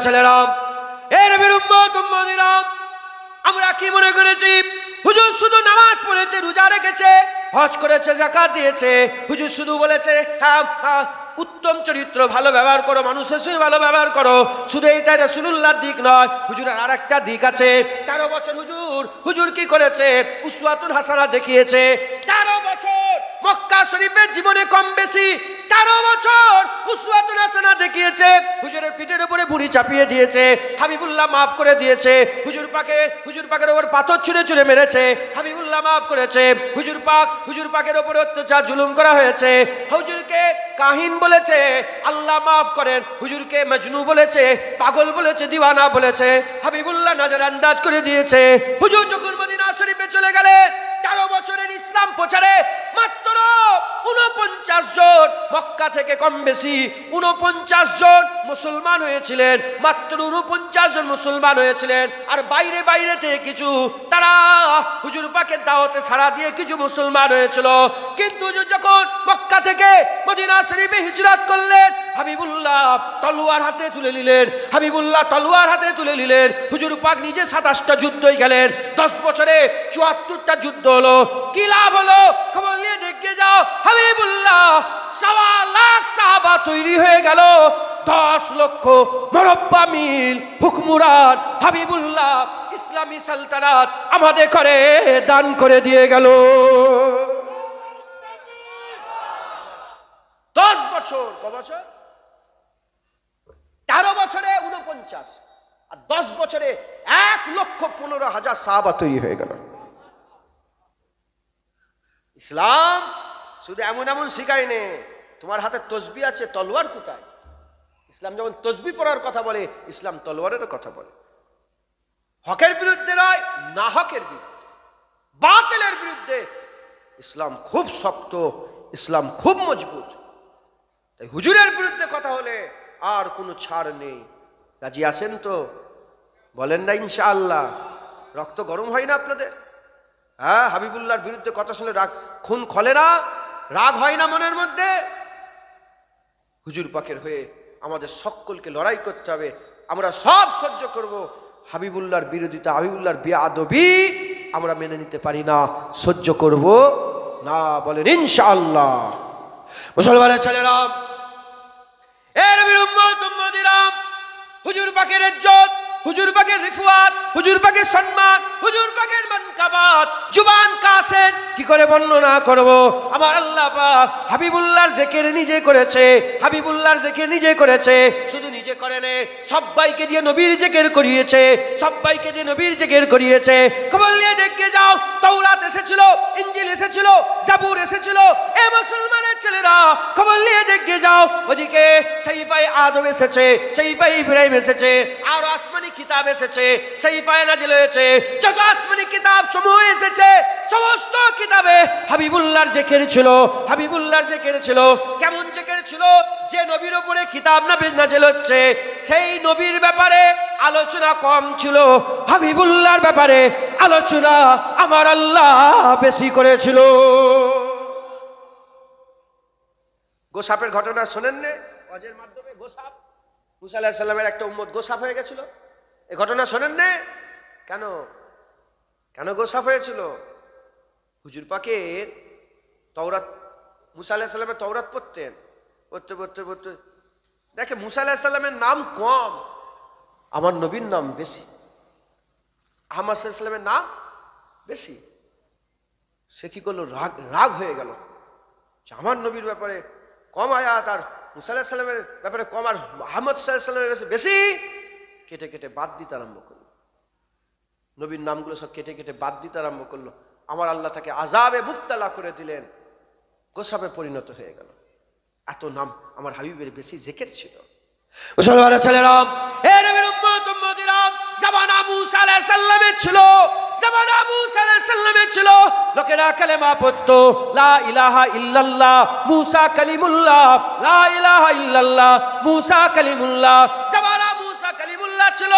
ছেলেরা, এ নবীর উম্মত উম্মতিরা, আমরা কি মনে করেছি হুজুর শুধু নামাজ পড়েছে, রোজা রেখেছে, হজ করেছে, যাকাত দিয়েছে, হুজুর শুধু বলেছে হ্যাঁ উত্তম চরিত্র, ভালো ব্যবহার করো, মানুষের সঙ্গে ভালো ব্যবহার করো, শুধু এইটা রাসূলুল্লাহর দিক নয়, হুজুরের আর একটা দিক আছে। 13 বছর হুজুর কি করেছে? উসওয়াতুন হাসানা দেখিয়েছে। 13 বছর মক্কা শরীফের জীবনে কম বেশি 13 বছর উসওয়াতুন হাসানা দেখিয়েছে। হুজুরের পিঠের উপরে বুড়ি চাপিয়ে দিয়েছে, হাবিবুল্লাহ মাফ করে দিয়েছে। হুজুর পাকের উপর পাথর ছুঁড়ে মেরেছে, হাবিবুল্লাহ মাফ করেছে। হুজুর পাকের উপরে অত্যাচার জুলুম করা হয়েছে, হুজুরকে কাহিন বলেছে, আল্লাহ মাফ করেন। হুজুরকে মজনু বলেছে, পাগল বলেছে, দিওয়ানা বলেছে, হাবিবুল্লাহ নজর আন্দাজ করে দিয়েছে। হুজুর যখন মদিনা শরীফে চলে গেলেন, 13 বছরের ইসলাম প্রচারে মাত্র 49 জন, মক্কা থেকে কম বেশি 49 জন মুসলমান হয়েছিলেন, মাত্র 49 জন মুসলমান হয়েছিলেন। আর বাইরে থেকে কিছু তারা হুজুর পাকের দাওয়াতে সাড়া দিয়ে কিছু মুসলমান হয়েছিল। কিন্তু হুজুর যখন মক্কা থেকে মদিনা শরীফে হিজরত করলেন, হাবিবুল্লাহ তলোয়ার হাতে তুলে নিলেন। হুজুর পাক নিজে 27টা যুদ্ধই গেলেন, 10 বছরে 74টা যুদ্ধ হলো। কি লাভ হলো? খবর নিয়ে দেখে যাও, হাবিবুল্লাহ 1.25 লাখ সাহাবা তৈরি হয়ে গেল, 10 লক্ষ মুরব্বা মিল হুকমুরান হাবিবুল্লাহ ইসলামী সালতানাত আমাদের করে দান করে দিয়ে গেল। 10 বছর, ক বছর? 13 বছরে 49, আর 10 বছরে 1,15,000 সাহাবা তৈরি হয়ে গেল। ইসলাম শুধু এমন শিখায় নে, তোমার হাতে তসবিহ আছে, তলোয়ার কোথায়? ইসলাম যেমন তসবিহ পড়ার কথা বলে, ইসলাম তলোয়ারেরও কথা বলে। হকের বিরুদ্ধে নয়, না হকের বিরুদ্ধে, বাতিলের বিরুদ্ধে ইসলাম খুব শক্ত, ইসলাম খুব মজবুত। তাই হুজুরের বিরুদ্ধে কথা হলে আর কোনো ছাড় নেই। রাজি আছেন তো? বলেন না ইনশাআল্লাহ। রক্ত গরম হয় না আপনাদের? হ্যাঁ, হাবিবুল্লাহর বিরুদ্ধে কথা শুনে খুন খলে না? রাগ হয় না মনের মধ্যে? হুজুর পাকের হয়ে আমাদের সকলকে লড়াই করতে হবে। আমরা সব সহ্য করব, হাবিবুল্লাহর বিরোধিতা, হাবিবুল্লাহর বেয়াদবি আমরা মেনে নিতে পারি না, সহ্য করব না। বলেন ইনশাআল্লাহ। মুসলমানের ছেলেরা, এ নবীর উম্মত উম্মতিরা, হুজুর পাকের ইজ্জত, হুজুর পাকের রিফাত, হুজুর পাকের সম্মান, হুজুর পাকের মানকাবাত জুবান কাসেন কি করে বর্ণনা করব? আমার আল্লাহ পাক হাবিবুল্লাহর জিকির নিজে করেছে, হাবিবুল্লাহর জিকির নিজে করেছে। শুধু নিজে করেনি, সবাইকে দিয়ে নবীর জিকির করিয়েছে, সবাইকে দিয়ে নবীর জিকির করিয়েছে। খবর নিয়ে দেখে যাও, তাওরাত এসেছিল, ইনজিল এসেছিল, জাবুর এসেছিল। এ মুসলমানের ছেলেরা, খবর নিয়ে দেখে যাও, ওদিকে সাইফায়ে আদম এসেছে, সাইফায়ে ইব্রাহিম এসেছে, আর আসমানি কিতাব এসেছে, সাইফায়ে নাজিল হয়েছে। যত আসমানি কিতাব সমূহ এসেছে, সমস্ত কিতাবে হাবিবুল্লাহর জিকির ছিল, হাবিবুল্লাহর জিকির ছিল। কেমন জিকির ছিল? যে নবীর উপরে কিতাব নাজিল হচ্ছে, সেই নবীর ব্যাপারে আলোচনা কম ছিল, হাবিবুল্লাহর ব্যাপারে আলোচনা আমার আল্লাহ বেশি করেছিল। গোসাপের ঘটনা শোনেন না? ওয়াজের মাধ্যমে গোসাপ, মুসা আলাইহিস সালামের একটা উম্মত গোসাপ হয়ে গেছিল। এই ঘটনা শোনেন না? কেন গোসাপ হয়েছিল? হুজুর পাকের তাওরাত, মুসা আলাইহিস সালামের তাওরাত পড়তে দেখে মুসা আলাইহিস সালামের নাম কম, আমার নবীর নাম বেশি, আহমদ সাল্লাল্লাহু আলাইহি ওয়াসাল্লামের নাম বেশি। সে কি করলো? রাগ হয়ে গেল, আমার নবীর ব্যাপারে কম আয়াত আর মুসা আলাইহিস সালামের ব্যাপারে কম, আর আহমদ সাল্লাল্লাহু আলাইহি ওয়াসাল্লামের বেশি। কেটে বাদ দিতে আরম্ভ করলো, নবীর নামগুলো সব কেটে বাদ দিতে আরম্ভ করলো। আমার আল্লাহ তাকে আযাবে মুবতালা করে দিলেন, গোসাপে পরিণত হয়ে গেল। এত নাম আমার হাবিবের বেশি জিকির ছিল। মুসলমানের ছেলেরা, হে নবীর উম্মত উম্মতিরা, জামানা মুসা আলাইহিস সালামের ছিল, জামানা মুসা আলাইহিস সালামের ছিল। লোকেরা কালেমা পড়তো, লা ইলাহা ইল্লাল্লাহ মুসা কালিমুল্লাহ, লা ইলাহা ইল্লাল্লাহ মুসা কালিমুল্লাহ। জামানা মুসা কালিমুল্লাহ ছিল।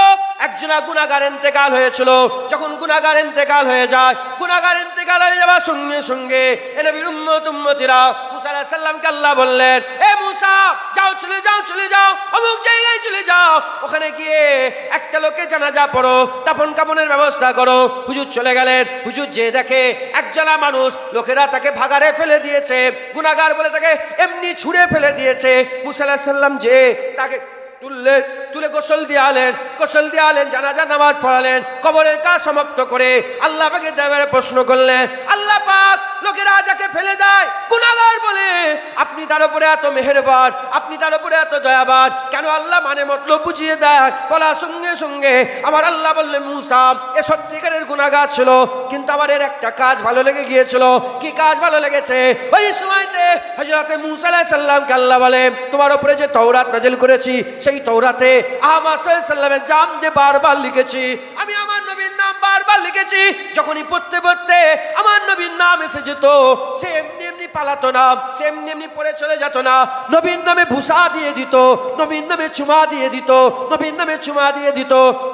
একজনা গুনাহগার ইন্তেকাল হয়েছিল। যখন গুনাহগার ইন্তেকাল হয়ে যায়, গুনাহগার ইন্তেকাল হয়ে যাওয়ার সঙ্গে সঙ্গে এ নবীর উম্মত উম্মতিরা মুসা আলাইহিস সালামকে আল্লাহ বললেন, এ মুসা যাও, চলে যাও, অমুক জায়গায় চলে যাও, ওখানে গিয়ে একটা লোকে জানাজা পড়ো, দাফন কাফনের ব্যবস্থা করো। হুজুর চলে গেলেন। হুজুর যে দেখে একজনা মানুষ, লোকেরা তাকে ভাগাড়ে ফেলে দিয়েছে, গুনাহগার বলে তাকে এমনি ছুঁড়ে ফেলে দিয়েছে। মুসা আলাইহিস সালাম যে তাকে তুলে গোসল দিয়ে আলেন, জানাজা নামাজ পড়ালেন, কবরের কাজ সমাপ্ত করে আল্লাহ পাকে দরবারে প্রশ্ন করলেন, আল্লাহ পাক লোকেরা যাকে ফেলে দেয় গুনাহগার বলে, আপনি তার উপরে এত মেহেরবান, আপনি তার উপরে এত দয়াবান কেন? আল্লাহ মানে মতলব বুঝিয়ে দেয়। বলার সঙ্গে সঙ্গে আমার আল্লাহ বললেন, মুসা এ সত্যিকারের গুনাহগার ছিল, কিন্তু আমার এর একটা কাজ ভালো লেগে গিয়েছিল। কি কাজ ভালো লেগেছে? ওই সময়তে হযরতে মুসা আলাইহিস সালামকে আল্লাহ বলে, তোমার উপরে যে তাওরাত নাযিল করেছি, সেই তাওরাতে আহমদ সাল্লাল্লাহু আলাইহি সাল্লামের নাম যে বারবার লিখেছি, আমি আমার নবীর নাম বারবার লিখেছি। যখনই পড়তে পড়তে আমার নবীর নাম এসে যেত, সে এমনি এমনি পালাতো না, সে এমনি এমনি পড়ে চলে যেত না। নবীর নামে ভুসা দিয়ে দিত, নবীর নামে চুমা দিয়ে দিত, নবীর নামে চুমা দিয়ে দিত।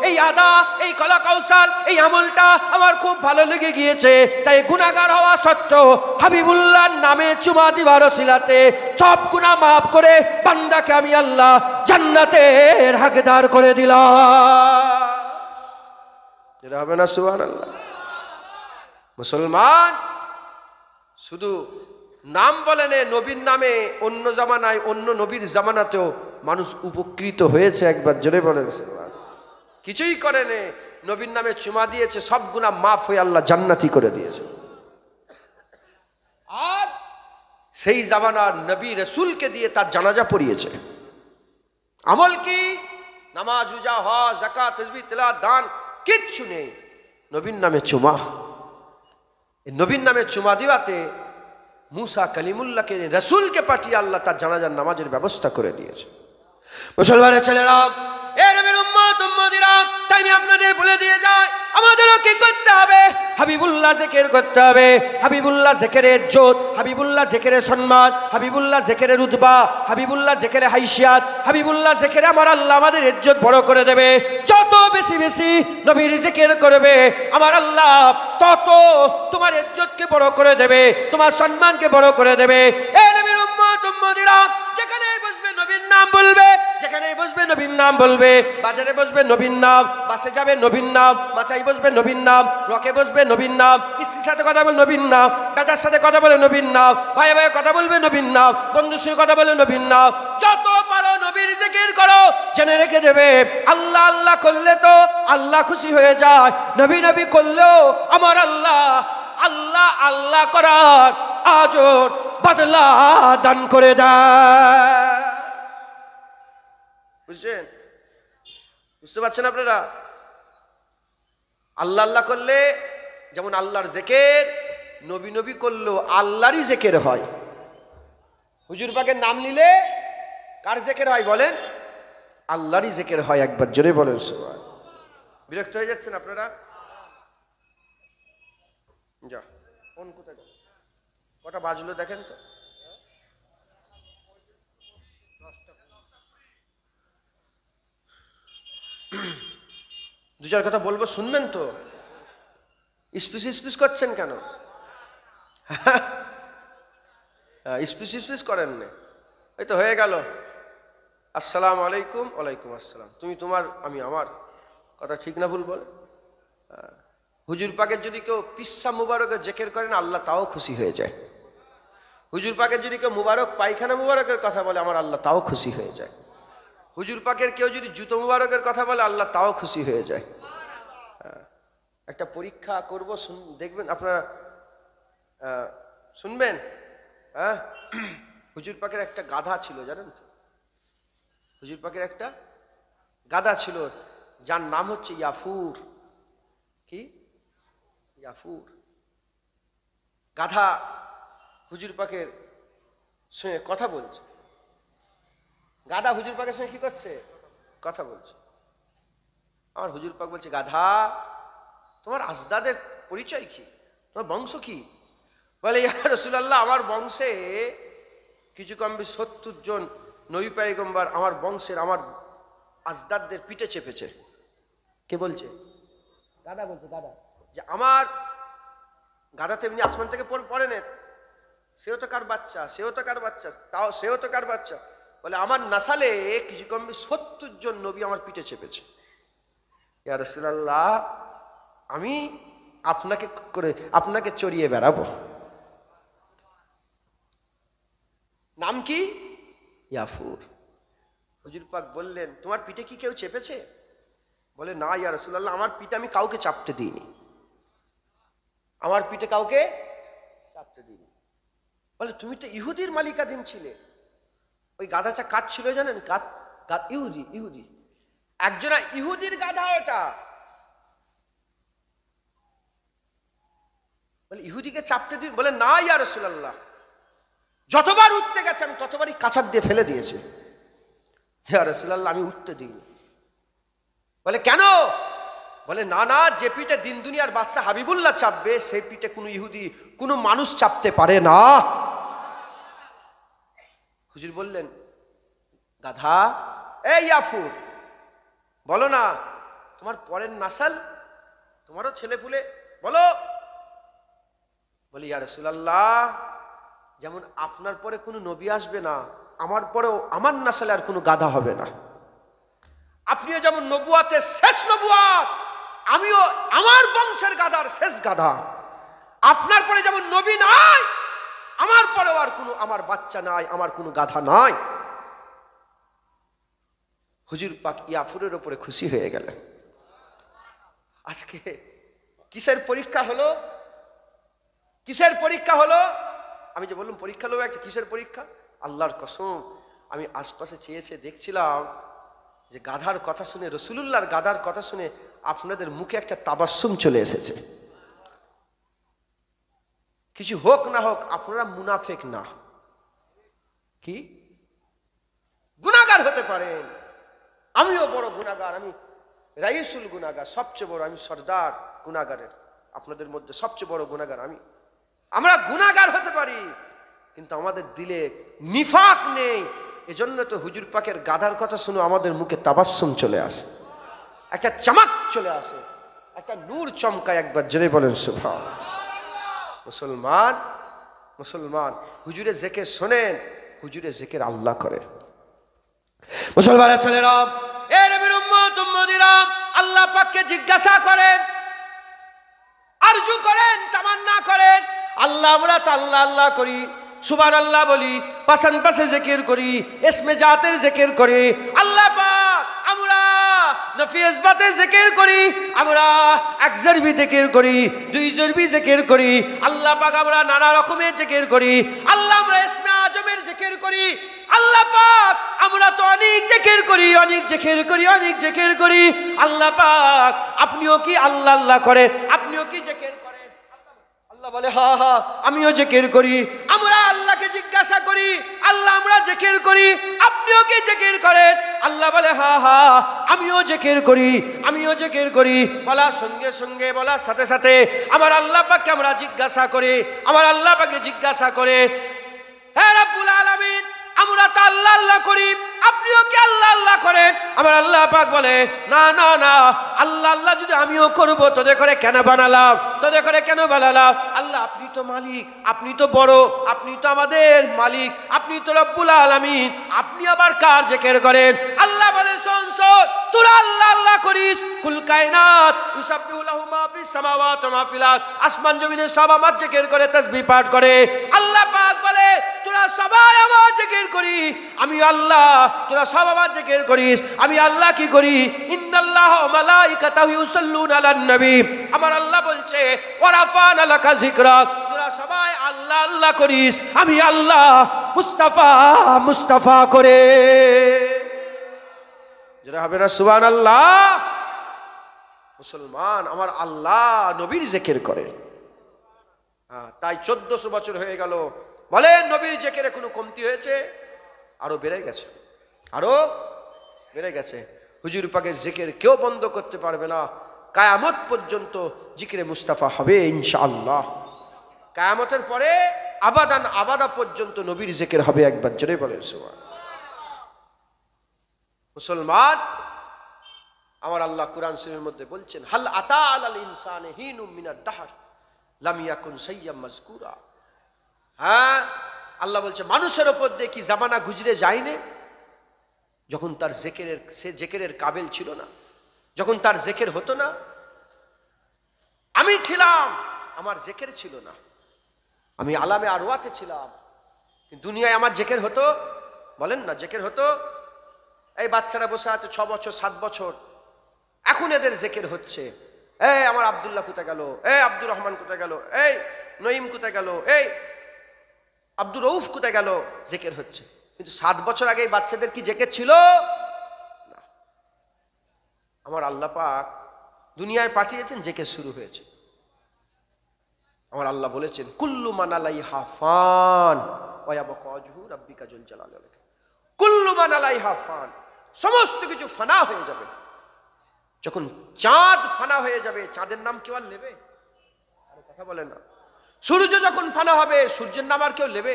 এই আদা, এই কলা কৌশল, এই আমলটা আমার খুব ভালো লেগে গিয়েছে। তাই গুনাহগার হওয়া সত্ত্বেও হাবিবুল্লাহর নামে চুমা দিবার ওসিলাতে সব গুনাহ মাফ করে বান্দাকে আমি আল্লাহ জান্নাতের হকদার করে দিলাম। এটা হবে না? সুবহানাল্লাহ। মুসলমান শুধু নাম বলেন, নবীর নামে অন্য জামানায়, অন্য নবীর জামানাতেও মানুষ উপকৃত হয়েছে। একবার জোরে বলেন কিছুই করেনি, নবীর নামে চুমা দিয়েছে, সব গুনাহ মাফ হয়ে আল্লাহ জান্নাতি করে দিয়েছে। আর সেই জামানার নবী রাসূলকে দিয়ে তার জানাজা পড়িয়েছে। আমল কি? নামাজ, রোজা, হজ, যাকাত, তাসবিহ, তিলাওয়াত, দান কিচ্ছু নেই, নবীর নামে চুমা। এই নবীর নামে চুমা দিওয়াতে মুসা কালিমুল্লাহকে, রাসূলকে পাঠিয়ে আল্লাহ তার জানাজার নামাজের ব্যবস্থা করে দিয়েছে। মুসলমানের ছেলেরা, এ নবীর উম্মত উম্মতিরা, তাই আমি আপনাদের বলে দিয়ে যাই, আমাদেরও কি করতে হবে? হাবিবুল্লাহ জিকির করতে হবে। হাবিবুল্লাহ জিকিরের ইজ্জত, হাবিবুল্লাহ জিকিরের সম্মান, হাবিবুল্লাহ জিকিরের রুতবা, হাবিবুল্লাহ জিকিরের হাইসিয়াত, হাবিবুল্লাহ জিকিরে আমার আল্লাহ আমাদের ইজ্জত বড় করে দেবে। যত বেশি বেশি নবীর জিকির করবে আমার আল্লাহ, তত তোমার ইজ্জতকে বড় করে দেবে, তোমার সম্মানকে বড় করে দেবে। এ নবীর উম্মত উম্মতিরা, যেখানে বসবে নবীর নাম বলবে, যেখানে বসবে নবীর নাম বলবে, বাজারে বসবে নবীর নাম, বাসে যাবে নবীর নাম, মাচাই বসবে নবীর নাম, রকে বসবে নবীর নাম, স্ত্রীর সাথে কথা বলে নবীর নাম, দাদার সাথে কথা বলে নবীর নাম, ভাই ভাই কথা বলবে নবীর নাম, বন্ধুর সঙ্গে কথা বলে নবীর নাম। যত পারো নবীর জিকির করো। জেনে রেখে দেবে, আল্লাহ আল্লাহ করলে তো আল্লাহ খুশি হয়ে যায়, নবী নবী করলেও আমার আল্লাহ আল্লাহ আল্লাহ করার আজর বদলা দান করে দেয়। বুঝছেন? বুঝতে পারছেন আপনারা? আল্লাহ আল্লাহ করলে যেমন আল্লাহর জিকির, নবী নবী করলেও আল্লাহরই জিকির হয়। হুজুর পাকের নাম নিলে কার জিকির হয় বলেন? আল্লাহরই জিকির হয়। একবার জোরে বলেন সুবহান। বিরক্ত হয়ে যাচ্ছেন আপনারা? যা কোন কোথায় কটা বাজলো দেখেন তো। দু চার কথা বলবো, শুনবেন তো? স্পিস করছেন কেন? স্পিস করেন না। এই তো হয়ে গেল। আসসালামু আলাইকুম। ওয়ালাইকুম আসসালাম। তুমি তোমার, আমি আমার। কথা ঠিক না ভুল বলে? হুজুর পাকের যদি কেউ পিসা মুবারকের জিকির করেন, আল্লাহ তাও খুশি হয়ে যায়। হুজুর পাকের যদি কেউ মুবারক পায়খানা মুবারকের কথা বলে, আমার আল্লাহ তাও খুশি হয়ে যায়। হুজুর পাকের কেউ যদি জুতো মুবারকের কথা বলে, আল্লাহ তাও খুশি হয়ে যায়। একটা পরীক্ষা করব, দেখবেন আপনারা, শুনবেন। হ্যাঁ, হুজুর পাকের একটা গাধা ছিল, জানেন তো? হুজুর পাকের একটা গাধা ছিল, যার নাম হচ্ছে ইয়াফুর। কি? ইয়াফুর। গাধা হুজুর পাকের সঙ্গে কথা বলছে। গাধা হুজুর পাকের সঙ্গে কি করছে? কথা বলছে। আমার হুজুর পাক বলছে, গাধা তোমার আজদাদের পরিচয় কি? তোমার বংশ কি? বলে, ইয়া রাসূলুল্লাহ, আমার বংশে কিছু কম বেশি 70 জন নবী পয়গম্বর আমার বংশের, আমার আজদাদদের পিঠে চেপেছে। কে বলছে? গাধা বলছে। গাধা যে আমার গাধা তেমনি আসমান থেকে পড়ে না, সেও তো কার বাচ্চা, সেও তো কার বাচ্চা, তাও সেও তো কার বাচ্চা। বলে, আমার নাসালে কিছু কম বেশি 70 জন নবী আমার পিঠে চেপেছে। ইয়া রাসূলুল্লাহ, আমি আপনাকে চড়িয়ে বেড়াবো। নাম কি? ইয়াফুর। হুজুর পাক বললেন, তোমার পিঠে কি কেউ চেপেছে? বলে, না ইয়া রাসূলুল্লাহ, আমার পিঠে আমি কাউকে চাপতে দিইনি, আমার পিঠে কাউকে চাপতে দিইনি। বলে, তুমি তো ইহুদির মালিকাধীন ছিলে। ওই গাধাটা কাজ ছিল জানেন? ইহুদি একজনা ইহুদির গাধা ওটা। বলে, ইহুদিকে চাপতে দিন? বলে, না ইয়া রাসূলুল্লাহ, যতবার উঠতে গেছে আমি ততবারই কাঁচার দিয়ে ফেলে দিয়েছি। ইয়া রাসূলুল্লাহ, আমি উঠতে দিইনি। বলে, কেন? বলে, না না, যে পিঠে দিন দুনিয়ার বাদশা হাবিবুল্লাহ চাপবে সেই পিঠে কোনো ইহুদি, কোনো মানুষ চাপতে পারে না। হুজুর বললেন, গাধা, এই ইয়াফুর, বলো না তোমার পরের নাসাল, তোমারও ছেলে পুলে, বলো। বলি, ইয়া রাসূলুল্লাহ, যেমন আপনার পরে কোনো নবী আসবে না, আমার পরেও আমার নাসালে আর কোনো গাধা হবে না। আপনিও যেমন নবুয়াতের শেষ নবুয়াত, আমিও আমার বংশের গাধার শেষ গাধা। আপনার পরে যেমন নবী নাই, আমার পরেও আর কোনো আমার বাচ্চা নাই, আমার কোনো গাধা নাই। হুজুর পাক ইয়াফুরের উপরে খুশি হয়ে গেলেন। আজকে কিসের পরীক্ষা হলো? কিসের পরীক্ষা হলো? আমি যে বললাম পরীক্ষা হলো একটা, কিসের পরীক্ষা? আল্লাহর কসম, আমি আশপাশে চেয়েছে দেখছিলাম যে গাধার কথা শুনে, রাসূলুল্লাহর গাধার কথা শুনে আপনাদের মুখে একটা তাবাসসুম চলে এসেছে। কিছু হোক না হোক, আপনারা মুনাফিক না, কি গুনাহগার হতে পারেন। আমিও বড় গুনাহগার, আমি রাইসুল গুনাহগার, সবচেয়ে বড়, আমি সর্দার গুনাহগারের, আপনাদের মধ্যে সবচেয়ে বড় গুনাহগার আমি। আমরা গুনাহগার হতে পারি, কিন্তু আমাদের দিলে নিফাক নেই। এজন্য তো হুজুর পাকের গাধার কথা শুনে আমাদের মুখে তাবাসসুম চলে আসে, একটা চমক চলে আসে, একটা নূর চমকায়। একবার জোরে বলেন সুবহানাল্লাহ। মুসলমান হুজুরে জিকির শোনেন, হুজুরে জিকির আল্লাহ করে। মুসলমানের ছেলেরা, এ নবীর উম্মত উম্মতিরা, আল্লাহ পাককে জিজ্ঞাসা করেন, আরজু করেন, তামান্না করেন, আল্লাহ, আমরা তো আল্লাহ আল্লাহ করি, সুবহানাল্লাহ বলি, পাশান পাশে জিকির করি, ইসমে জাতের জিকির করি। আল্লাহ পাক, আমরা নফি ইসবাতে জিকির করি, আমরা এক জরবি জিকির করি, দুই জরবি জিকির করি। আল্লাহ পাক, আমরা নানা রকমের জিকির করি। আল্লাহ, আমরা ইসমে আজমের জিকির করি। আল্লাহ পাক, আমরা তো অনেক জিকির করি, অনেক জিকির করি, অনেক জিকির করি। আল্লাহ পাক, আপনিও কি আল্লাহ আল্লাহ করেন? আপনিও কি জিকির করেন? আল্লাহ বলে, হ্যাঁ হ্যাঁ, আমিও জিকির করি। আমরা আল্লাহকে জিজ্ঞাসা করি, আল্লাহ, আমরা জিকির করি, আপনিও কি জিকির করেন? আল্লাহ বলে, হ্যাঁ হ্যাঁ, আমিও জিকির করি, আমিও জিকির করি। বলার সঙ্গে সঙ্গে, বলার সাথে সাথে আমার আল্লাহ পাককে আমরা জিজ্ঞাসা করি, আমার আল্লাহ পাককে জিজ্ঞাসা করে, হে রব্বুল আলামিন, আমরা তো আল্লাহ আল্লাহ করি, আপনিও কি আল্লাহ আল্লাহ করেন? আমার আল্লাহ পাক বলে, না না না, আল্লাহ আল্লাহ যদি আমিও করবো, তোদের করে কেন বানালাম? তোদের করে কেন বানালাম? আল্লাহ, আপনি তো মালিক, আপনি তো বড়, আপনি তো আমাদের মালিক, আপনি তো রব্বুল আলামিন, আপনি আবার কার জিকির করেন? আল্লাহ বলে, শোন শোন, তোরা আল্লাহ আল্লাহ করিস, কুল কায়নাত ইউসাব্বিহু লাহু মা ফিস সামাওয়াতি ওয়া মা ফিল আরদ, আসমান জমিনে সব আমার জিকির করে, তাসবিহ পাঠ করে। আল্লাহ পাক বলে, তোরা সবাই আমার জিকির করি, আমি আল্লাহ, তোরা সব আমার জিকির করিস, আমি আল্লাহ কি করি? ইন্নাল্লাহা ওয়া মালাইকাতাহু ইউসাল্লুনা আলান নবী, আমার আল্লাহ বলছে, ওয়া রাফা'না লাকা যিকরাক, তোরা সবাই আল্লাহ আল্লাহ করিস, আমি আল্লাহ মুস্তাফা মুস্তাফা করে। যারা হবে না সুবহানাল্লাহ। মুসলমান, আমার আল্লাহ নবীর জিকির করে। তাই 1400 বছর হয়ে গেল, বলেন নবীর জিকিরে কোনো কমতি হয়েছে? আরো বেড়ে গেছে, আরো বেড়ে গেছে। হুজুর পাকের জিকির কেউ বন্ধ করতে পারবে না, কিয়ামত পর্যন্ত জিকিরে মুস্তাফা হবে ইনশাআল্লাহ। কিয়ামতের পরে আবাদান আবাদা পর্যন্ত নবীর জিকির হবে। একবার জোরে বলেন সুবহানাল্লাহ। মুসলমান, আমার আল্লাহ কুরআন শরীফের মধ্যে বলছেন, হাল আতা আলাল ইনসানি হিনুম মিনাদ দাহর লাম ইয়াকুন সাইয়্যাম মাযকুরা। হ্যাঁ, আল্লাহ বলছে, মানুষের উপর দিয়ে কি জামানা গুজরে যায়নি যখন তার জিকিরের, সে জিকিরের কাবিল ছিল না, যখন তার জেকের হতো না, আমি ছিলাম, আমার জেকের ছিল না, আমি আলামে আরওয়াতে ছিলাম, দুনিয়ায় আমার জেকের হতো, বলেন না জেকের হতো। এই বাচ্চারা বসে আছে 6 বছর 7 বছর, এখন এদের জেকের হচ্ছে। এই আমার আব্দুল্লাহ কোথায় গেল, এই আব্দুর রহমান কোথায় গেল, এই নঈম কোথায় গেল, এই আব্দুর রউফ কোথায় গেল, জেকের হচ্ছে। কিন্তু 7 বছর আগে এই বাচ্চাদের কি জেকের ছিল না? আমার আল্লাহ পাক দুনিয়ায় পাঠিয়েছেন, জেকের শুরু হয়েছে। আমার আল্লাহ বলেছেন কুল্লু মান আলাইহা ফান ওয়া ইয়াবকা ওয়াজহু রাব্বিকা যুল জালালি ওয়াল ইকরাম। কুল্লু মান আলাইহা ফান, সমস্ত কিছু ফানা হয়ে যাবে। যখন চাঁদ ফানা হয়ে যাবে, চাঁদের নাম কেউ আর নেবে? আরে কথা বলে না। সূর্য যখন ফানা হবে, সূর্যের নাম আর কেউ নেবে?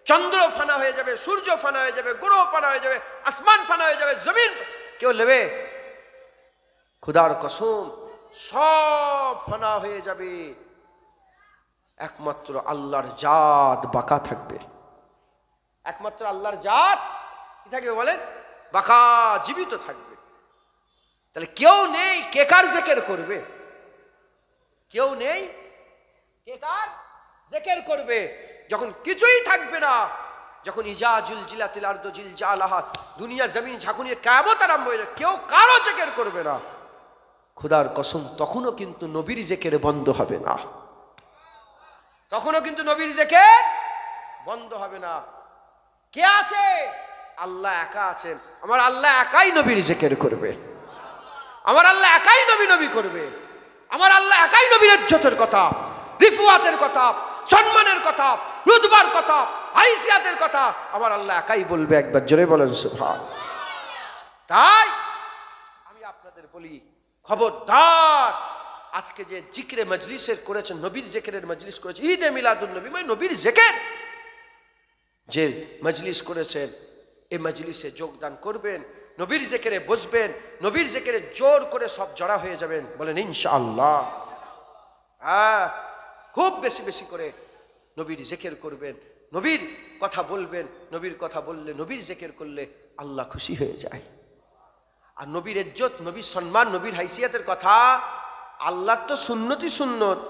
চন্দ্র ফানা হয়ে যাবে, সূর্য ফানা হয়ে যাবে, গ্রহ ফানা হয়ে যাবে, আসমান ফানা হয়ে যাবে, জমিন কেউ নেবে? খুদার কসম সব ফানা হয়ে যাবে, একমাত্র আল্লাহর জাত বাঁকা থাকবে। একমাত্র আল্লাহর জাত কি থাকবে বলেন? বাঁকা, জীবিত থাকবে। তাহলে কেউ নেই কে কার জিকির করবে? কেউ নেই কে কার জিকির করবে? যখন কিছুই থাকবে না, যখন ইজা জুলজিলাতিল আরদু জিলজালাহা, দুনিয়া জমিন ঝাঁকুনিয়ে কিয়ামত আরম্ভ হয়ে যাবে, কেউ কারো জিকির করবে না। খোদার কসম তখনও কিন্তু নবীর জিকির বন্ধ হবে না, তখনও কিন্তু নবীর জিকির বন্ধ হবে না। কে আছে? আল্লাহ একা আছেন। আমার আল্লাহ একাই নবীর জিকির করবে, আমার আল্লাহ একাই নবী নবী করবে, আমার আল্লাহ একাই নবীর ইজ্জতের কথা, রিফুয়াতের কথা, সম্মানের কথা, রুতবার কথা, হাইসিয়াতের কথা আমার আল্লাহ একাই বলবে। একবার জোরে বলেন সুবহান। তাই আমি আপনাদের বলি, খবরদার, আজকে যে জিকিরে মজলিসের করেছেন, নবীর জিকিরের মজলিস করেছেন, ঈদে মিলাদুন নবী মানে নবীর জিকির যে মজলিস করেছেন, এই মজলিসে যোগদান করবেন, নবীর জিকিরে বসবেন, নবীর জিকিরে জোর করে সব জড়া হয়ে যাবেন। বলেন ইনশাআল্লাহ। হ্যাঁ, খুব বেশি বেশি করে নবীর জিকির করবেন, নবীর কথা বলবেন। নবীর কথা বললে, নবীর জিকির করলে আল্লাহ খুশি হয়ে যায়। আর নবীর ইজ্জত, নবীর সম্মান, নবীর হাইসিয়াতের কথা, আল্লাহর তো সুন্নতই সুন্নত,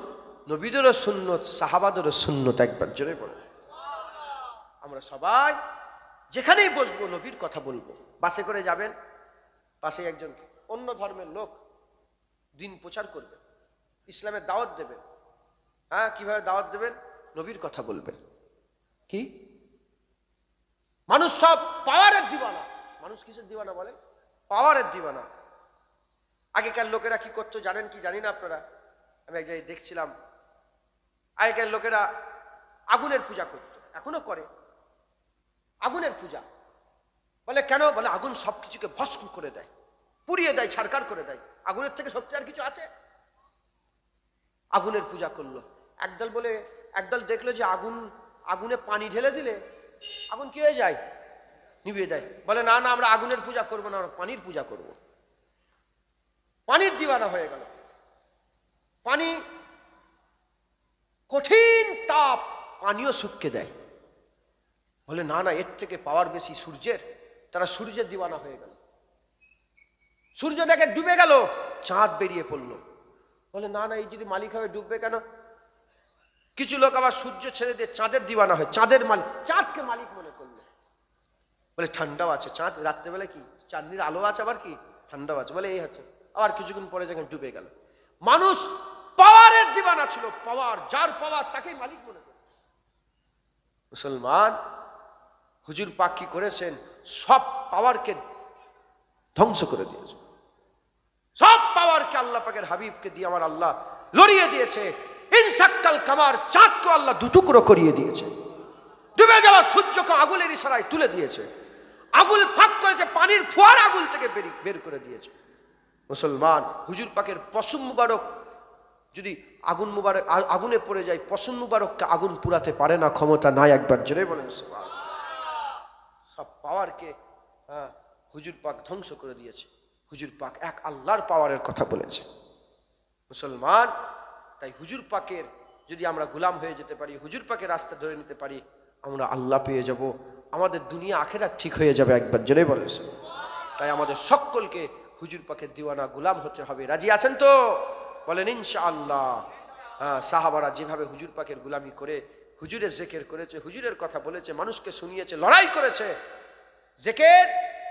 নবীদেরও সুন্নত, সাহাবাদেরও সুন্নত। একবার জোরে বলেন। আমরা সবাই যেখানেই বসবো নবীর কথা বলবো। বাসে করে যাবেন, পাশে একজন অন্য ধর্মের লোক দিন প্রচার করবে, ইসলামের দাওয়াত দেবেন। হ্যাঁ, কিভাবে দাওয়াত দেবেন? নবীর কথা বলবেন। কি মানুষ সব পাওয়ারের দিওয়ানা। মানুষ কিসের দিওয়ানা বলেন? পাওয়ারের দিওয়ানা। আগেকার লোকেরা কি করতো জানেন কি? জানি না আপনারা। আমি এক জায়গায় দেখছিলাম, আগেকার লোকেরা আগুনের পূজা করতো, এখনো করে আগুনের পূজা। বলে কেন? বলে আগুন সবকিছুকে ভস্ম করে দেয়, পুড়িয়ে দেয়, ছারকার করে দেয়। আগুনের থেকে সত্যি আর কিছু আছে? আগুনের পূজা করলো। একদল বলে, একদল দেখলো যে আগুনে পানি ঢেলে দিলে আগুন কি হয়ে যায়? নিভিয়ে দেয়। বলে না না, আমরা আগুনের পূজা করবো না, আমরা পানির পূজা করব। পানির দিওয়ানা হয়ে গেল। পানি কঠিন তাপ, পানিও শুকিয়ে দেয়। বলে না না, এর থেকে পাওয়ার বেশি সূর্যের। তারা সূর্যের দিওয়ানা হয়ে গেল। সূর্য দেখে ডুবে গেল, চাঁদ বেরিয়ে পড়লো। বলে না না, এই যদি মালিক হবে ডুববে কেন? কিছু লোক আবার সূর্য ছেড়ে দিয়ে চাঁদের দিওয়ানা হয়, চাঁদের মালিক, চাঁদকে মালিক মনে করলো। বলে ঠান্ডাও আছে চাঁদ, রাত্রেবেলা কি চাঁদনির আলো আছে, আবার কি ঠান্ডাও আছে। বলে এই হচ্ছে। আবার কিছুক্ষণ পরে যখন ডুবে গেল, মানুষ পাওয়ারের দিওয়ানা ছিল, পাওয়ার, যার পাওয়ার তাকেই মালিক মনে করল। মুসলমান, হুজুর পাক কি করেছেন? সব পাওয়ারকে ধ্বংস করে দিয়েছে। সব পাওয়ারকে আল্লাহ পাকের হাবিবকে দিয়ে আমার আল্লাহ লড়িয়ে দিয়েছে। ইনসাক্কাল কামার, চাঁদকে আল্লাহ দুটুকরো করিয়ে দিয়েছে। ডুবে যাওয়া সূর্যকে আগুনের ইশারায় তুলে দিয়েছে। আগুন ফাঁক করেছে, পানির ফোয়ারা আগুন থেকে বের করে দিয়েছে। মুসলমান, হুজুর পাকের পশম মুবারক যদি আগুন মুবারক আগুনে পড়ে যায়, পশম মুবারককে আগুন পুরাতে পারে না, ক্ষমতা নাই। একবার জোরে বলেন সুবহানাল্লাহ। সব পাওয়ারকে হুজুর পাক ধ্বংস করে দিয়েছে। হুজুর পাক এক আল্লাহর পাওয়ারের কথা বলেছে। মুসলমান, তাই হুজুর পাকের যদি আমরা গোলাম হয়ে যেতে পারি, হুজুর পাকের রাস্তা ধরে নিতে পারি, আমরা আল্লাহ পেয়ে যাব, আমাদের দুনিয়া আখেরাত ঠিক হয়ে যাবে। একবার জোরে বলেন। তাই আমাদের সকলকে হুজুর পাকের দিওয়ানা গোলাম হতে হবে। রাজি আছেন তো? বলেন ইনশাআল্লাহ। হ্যাঁ, সাহাবারা যেভাবে হুজুর পাকের গোলামি করে হুজুরের জিকির করেছে, হুজুরের কথা বলেছে, মানুষকে শুনিয়েছে, লড়াই করেছে। জিকির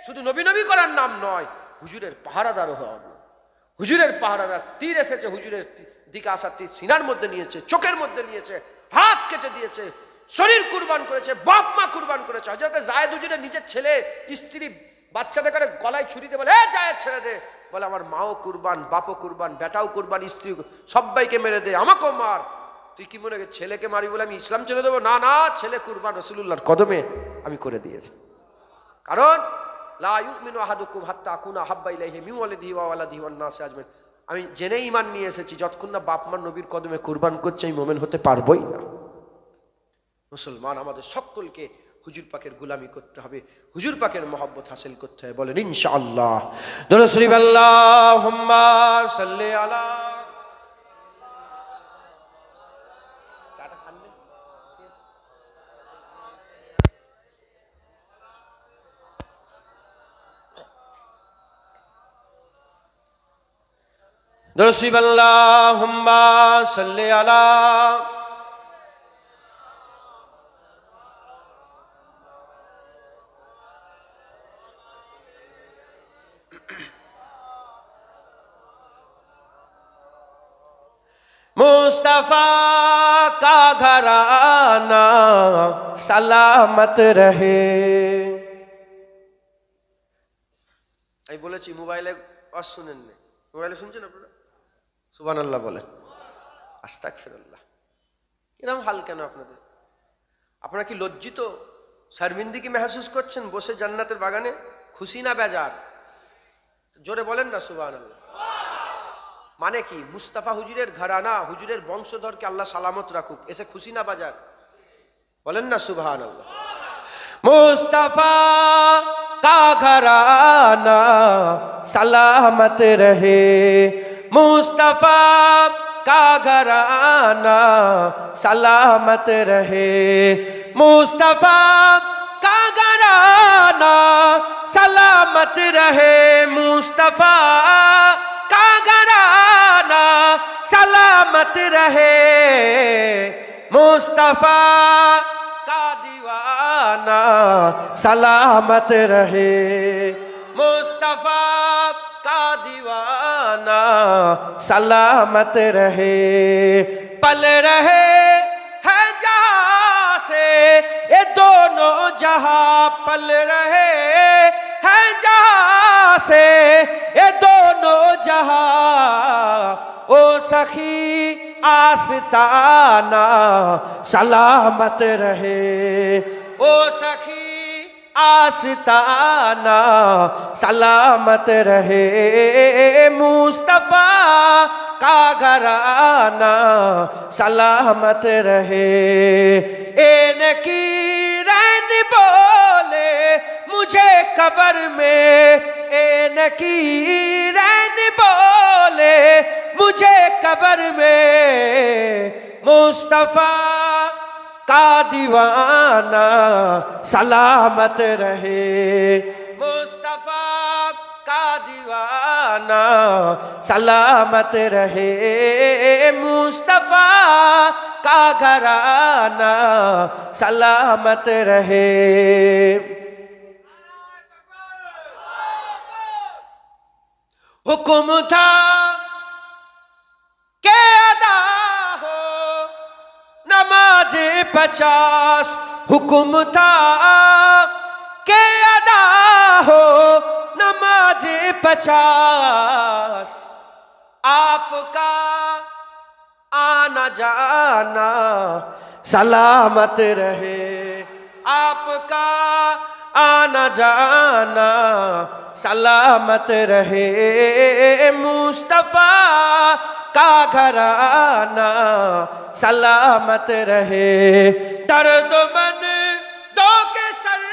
শুধু নবী নবী করার নাম নয়, হুজুরের পাহারাদারও হওয়া। হুজুরের পাহারাদার, তীর এসেছে হুজুরের দিকে আসা তীর সিনার মধ্যে নিয়েছে, চোখের মধ্যে নিয়েছে, হাত কেটে দিয়েছে, শরীর কুরবান করেছে, বাপ মা কুরবান করেছে। হযরত যায়েদ হুজুরের নিজের ছেলে স্ত্রী বাচ্চাদের করে গলায় ছুরি দিয়ে বলে, এ যায়েদ ছেড়ে দে। বলে আমার মাও কুরবান, বাপও কুরবান, বেটাও কুরবান, স্ত্রী সবাইকে মেরে দে, আমাকেও মার। তুই কি মনে কর ছেলেকে মারি বলে আমি ইসলাম ছেড়ে দেবো? না না, ছেলে কুরবান রাসূলুল্লাহর কদমে আমি করে দিয়েছি। কারণ লা ইউমিনু আহাদুকুম হাত্তা আকুনা হাব্বা ইলাইহি মিন ওয়ালিদিহি ওয়া ওয়ালাদিহি ওয়ান নাসি আজমাইন। আমি জেনে ঈমান নিয়ে এসেছি, যতক্ষণ না বাপ মা নবীর কদমে কুরবান করছে আমি মুমিন হতে পারবোই না। মুসলমান আমাদের সকলকে হুজুর পাকের গোলামি করতে হবে, হুজুর পাকের মহব্বত হাসিল করতে হবে। বলেন ইনশাআল্লাহ। দরুদ শরীফ আল্লাহুম্মা সাল্লি আলা। দরুদ শরীফ আল্লাহুম্মা সাল্লি আলা। मुस्तफा का घराना सलामत रहे। আমি বলেছি মোবাইলে আর শুনেন না, মোবাইলে শুনছেন আপনারা? সুবহানাল্লাহ বলেন, আস্তাগফিরুল্লাহ। কিরম হাল কেন আপনাদের? আপনারা কি লজ্জিত, শর্মিন্দগি মেহসুস করছেন বসে জান্নাতের বাগানে? খুশি না বেজার? জোরে বলেন না সুবহানাল্লাহ। মানে কি? মুস্তাফা হুজুরের ঘরানা, হুজুরের বংশধরকে আল্লাহ সালামত রাখুক, এসে খুশি না বাজার? বলেন না সুবহানাল্লাহ। মুস্তাফা কা ঘরানা সালামত রহে, মুস্তাফা কা ঘরানা সালামত রহে, মুস্তাফা কা ঘরানা সালামত রহে, মুস্তাফা का घराना सलामत रहे, मुस्तफा का दीवाना सलामत रहे, मुस्तफा का दीवाना सलामत रहे। पल रहे है जहां से ये दोनों जहां, पल रहे है जहां से ये दोनों जहां, ओ सखी आस्ताना सलामत रहे, ओ सखी आस्ताना सलामत रहे, मुस्तफा का घराना सलामत रहे। एन की रैन बोले मुझे कब्र में, एन की रैन बोले मुझे कब्र में, मुस्तफा का दीवाना सलामत रहे, मुस्तफा का दीवाना सलामत रहे, मुस्तफा का घराना सलामत रहे। हुक्म था के अदा हो नमाज 50, हुक्म था के अदा हो नमाज 50, आपका आना जाना सलामत रहे, आपका आना जाना सलामत रहे, मुस्तफा का घराना सलामत रहे। दर्द मन दो के सर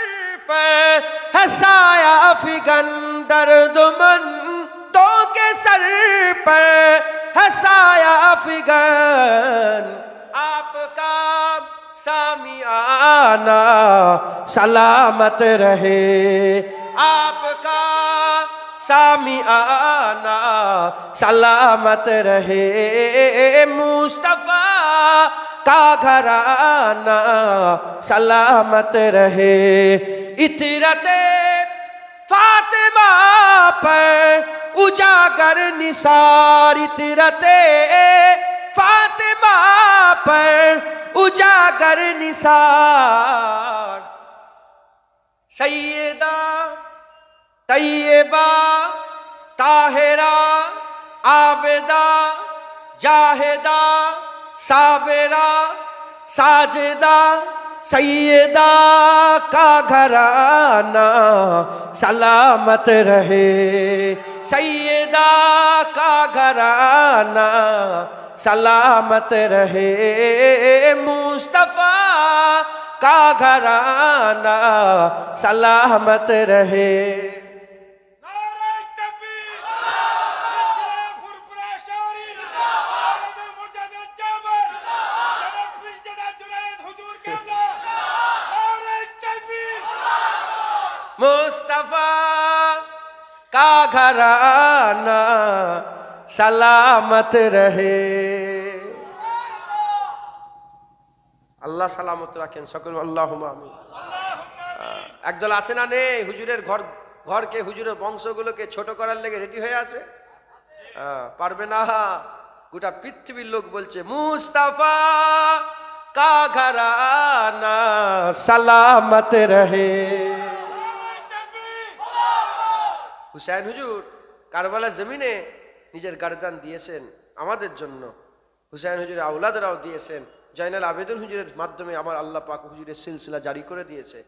पर है साया फिगन, दर्द मन दो के सर पर है साया फिगन, आपका सामियाना सलामत रहे, आपका सामियाना सलामत रहे, मुस्तफा का घराना सलामत रहे। इतरते फातिमा पर उजागर निसार, इतरते फातिमा पर उजागर निसार। सैयदा तैयबा ताहिरा आबिदा जाहिदा साबिरा साजिदा सैयदा का घराना सलामत रहे, सैयदा का घराना सलामत रहे, मुस्तफा का घराना सलामत रहे। मुस्तफा का घराना सलामत रहे। আল্লাহ সালামত রাখেন সকল, আল্লাহুম্মা আমিন। একদল আছে না নেই হুজুরের ঘরকে হুজুরের বংশগুলোকে ছোট করার লেগে রেডি হয়ে আছে, পারবে না। গোটা পৃথিবীর লোক বলছে মুস্তাফা কা ঘরানা সালামত রহে। হুসাইন হুজুর কারবালার জমিনে নিজের গারদান দিয়েছেন আমাদের জন্য, হুসাইন হুজুরের আওলাদরাও দিয়েছেন, জয়নাল আবেদিন হুজুরের মাধ্যমে আমার আল্লাহ পাক হুজুরের সিলসিলা জারি করে দিয়েছে।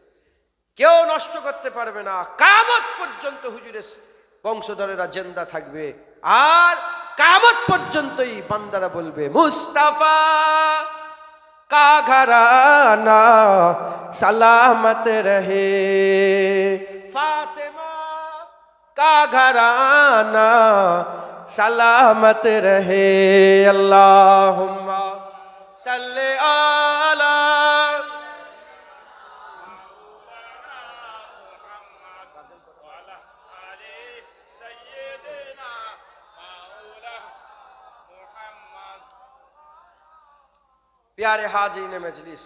কেউ নষ্ট করতে পারবে না, কিয়ামত পর্যন্ত হুজুরের বংশধরেরা জিন্দা থাকবে। আর কিয়ামত পর্যন্তই বান্দারা বলবে মুস্তাফা কা ঘরানা সালামত রহে, ফাতেমা কা ঘরানা सलामत रहे। अल्लाहुम्मा सल्ले आला प्यारे हाजिरिन मजलिस,